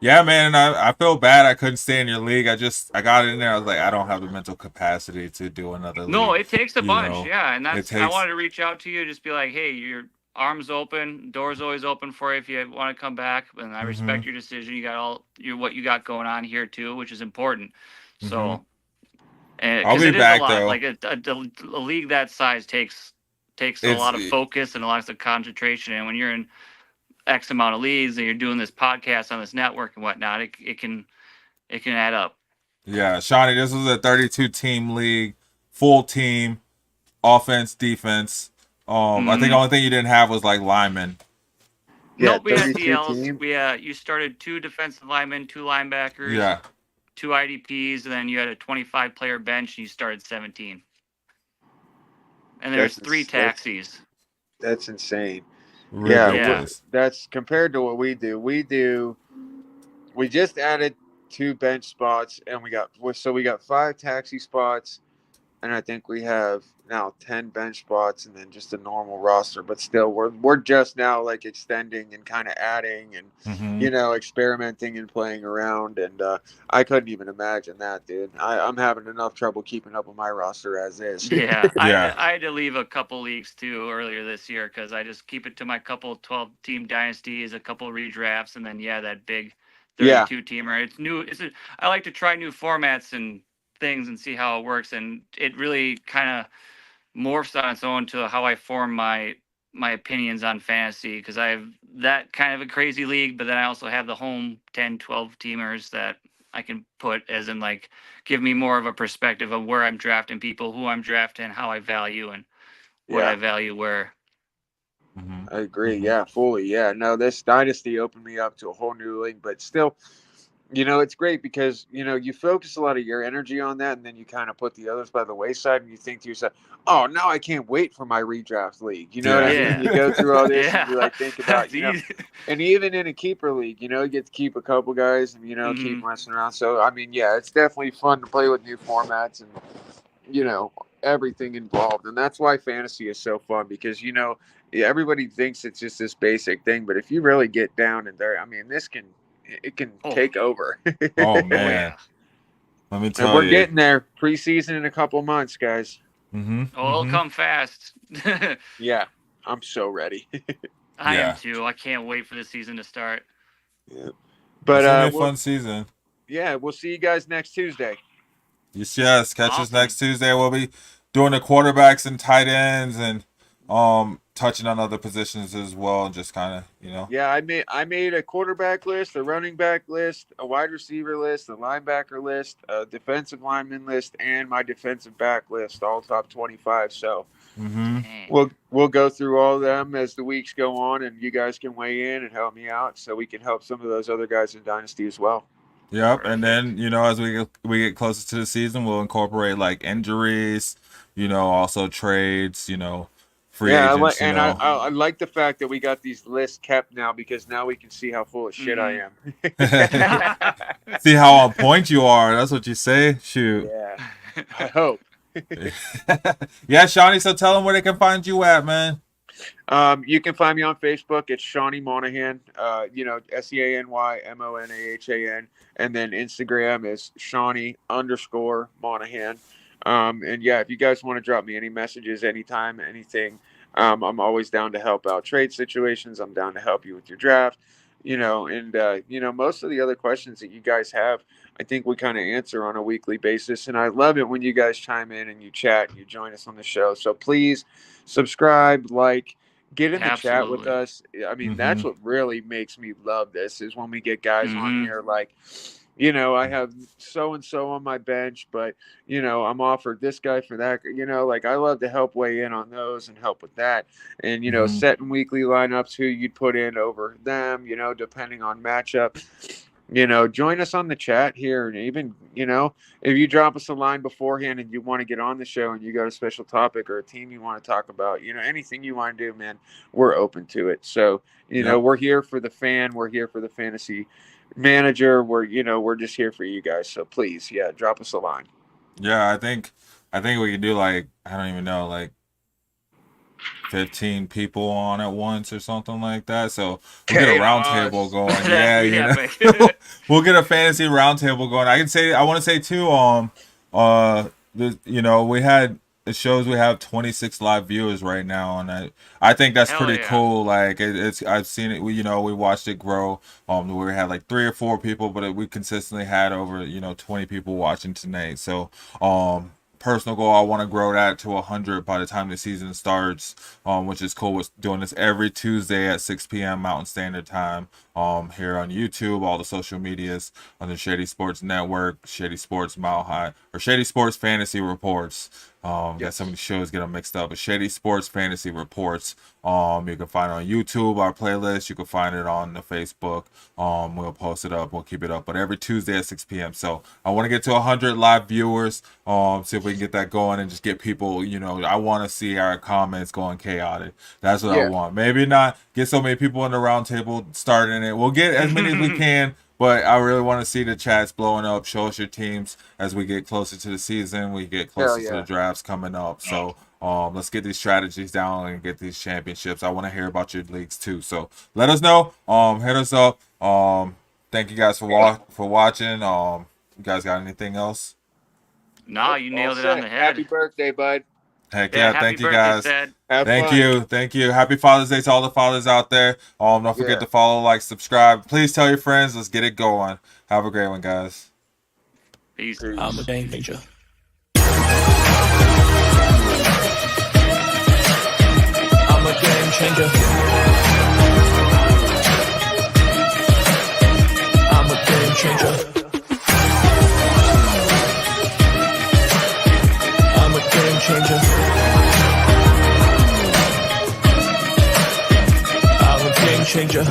Yeah, man, and I feel bad I couldn't stay in your league. I got in there. I was like, I don't have the mental capacity to do another no, league. it takes a bunch, yeah. And It I takes. wanted to reach out to you, just be like, hey, your arms open, doors always open for you if you want to come back. And I Hmm. respect your decision. You got what you got going on here too, which is important. Hmm. So, I'll because be it is a back lot. though. Like a league that size takes a It's lot of focus and a lot of concentration. And when you're in X amount of leagues and you're doing this podcast on this network and whatnot, it can add up. yeah, Shawnee. This was a 32 team league, full team, offense, defense. I think the Mm-hmm. only thing you didn't have was like linemen. Yeah, Nope, we had 32 DLs. team. You started 2 defensive linemen, 2 linebackers, Yeah, 2 IDPs, and then you had a 25 player bench and you started 17. And there's 3 taxis. That's insane. Yeah, Yeah. ridiculous. that's compared to what we do. We just added 2 bench spots, and we got 5 taxi spots, and I think we have now 10 bench spots, and then just a normal roster. But still, we're just now like extending and kind of adding and Mm-hmm. experimenting and playing around. And I couldn't even imagine that, dude. I'm having enough trouble keeping up with my roster as is. Yeah, Yeah. I had to leave a couple leagues too earlier this year because I just keep it to my couple 12-team dynasties, a couple redrafts, and then that big Yeah, 32 teamer. It's new. I like to try new formats and things and see how it works, and it really kind of morphs on its own to how I form my opinions on fantasy because I have that kind of a crazy league, but then I also have the home 10, 12 teamers that I can put as in like give me more of a perspective of where I'm drafting people, who I'm drafting, how I value and what yeah. I value where. Mm-hmm. I agree. Mm-hmm. Yeah, fully. Yeah, no, this dynasty opened me up to a whole new league, but still, it's great because you focus a lot of your energy on that, and then you kind of put the others by the wayside, and you think to yourself, "Oh, now I can't wait for my redraft league." You know what I Yeah. mean? Yeah. You go through all this, and you Yeah. like think about, That's easy. and even in a keeper league, you get to keep a couple guys, and keep Hmm. messing around. So I mean, yeah, it's definitely fun to play with new formats and you know everything involved, and that's why fantasy is so fun because yeah, everybody thinks it's just this basic thing, but if you really get down in there, I mean, it can Oh, take over. Oh oh man, yeah. let me And tell we're you. getting there. Preseason in a couple months, guys. Mm-hmm. Oh, it'll Mm-hmm. come fast. Yeah, I'm so ready. I am Yeah. too. I can't wait for the season to start. Yeah. It's But gonna be a we'll fun season. yeah, we'll see you guys next Tuesday. Yes, yes. Catch us Awesome. next Tuesday. We'll be doing the quarterbacks and tight ends and touching on other positions as well. Just kind of, Yeah, I made a quarterback list, a running back list, a wide receiver list, a linebacker list, a defensive lineman list, and my defensive back list, all top 25. So Mm-hmm. Dang. we'll go through all of them as the weeks go on, and you guys can weigh in and help me out, so we can help some of those other guys in Dynasty as well. Yep. And Perfect. then, as we get closer to the season, we'll incorporate like injuries, also trades, free Yeah, agents, I like the fact that we got these lists kept now because now we can see how full of shit I Hmm. am. See how on point you are. That's what you say. Shoot. Yeah, I hope. Yeah, Shawnee. So tell them where they can find you at, man. You can find me on Facebook. It's Shawnee Monahan. SeanyMonahan, and then Instagram is Shawnee_Monahan. And yeah, if you guys want to drop me any messages, anytime, anything, I'm always down to help out trade situations. I'm down to help you with your draft. And most of the other questions that you guys have, I think we kind of answer on a weekly basis. And I love it when you guys chime in and you chat and you join us on the show. So please subscribe, get in the chat with Absolutely. us. I mean, Mm-hmm. that's what really makes me love this is when we get guys on Hmm. here I have so and so on my bench, but I'm offered this guy for that. I love to help weigh in on those and help with that. And Mm-hmm. setting weekly lineups, who you'd put in over them, depending on matchup. Join us on the chat here, and even if you drop us a line beforehand and you want to get on the show and you got a special topic or a team you want to talk about, anything you want to do, man, we're open to it. So Yep. we're here for the fan, we're here for the fantasy manager, we're just here for you guys. So please, yeah, drop us a line. Yeah, I think we could do like I don't even know, like 15 people on at once or something like that. So we'll get a round table Chaos. going. That'd Yeah, be epic. we'll get a fantasy round table going. I want to say too, we had it shows we have 26 live viewers right now, and I think that's Hell pretty yeah. cool. Like it's I've seen it. We watched it grow. We had like 3 or 4 people, but we consistently had over 20 people watching tonight. So personal goal, I want to grow that to 100 by the time the season starts, which is cool. We're doing this every Tuesday at 6 p.m. Mountain Standard Time, here on YouTube, all the social medias, on the Shady Sports Network, Shady Sports Mile High, or Shady Sports Fantasy Reports. Got so Yes. many shows get them mixed up. But Shady Sports Fantasy Reports. You can find it on YouTube, our playlist. You can find it on the Facebook. We'll post it up. We'll keep it up. But every Tuesday at 6 p.m. So I want to get to 100 live viewers. See if we can get that going and just get people. I want to see our comments going chaotic. That's what I Yeah. want. Maybe not get so many people in the round table starting it. We'll get as many as we can. But I really want to see the chats blowing up. Show us your teams as we get closer to the season. We get closer to the drafts coming up. So let's get these strategies down and get these championships. I want to hear about your leagues too. So let us know. Hit us up. Thank you guys for watching. You guys got anything else? No, you nailed it on the head. Happy birthday, bud. Heck yeah, thank you guys. Thank you. Happy Father's Day to all the fathers out there. Don't forget to follow, like, subscribe. Please tell your friends. Let's get it going. Have a great one, guys. Peace. I'm a game changer. I'm a game changer. I'm a game changer. I'm a game changer. I'm a game changer.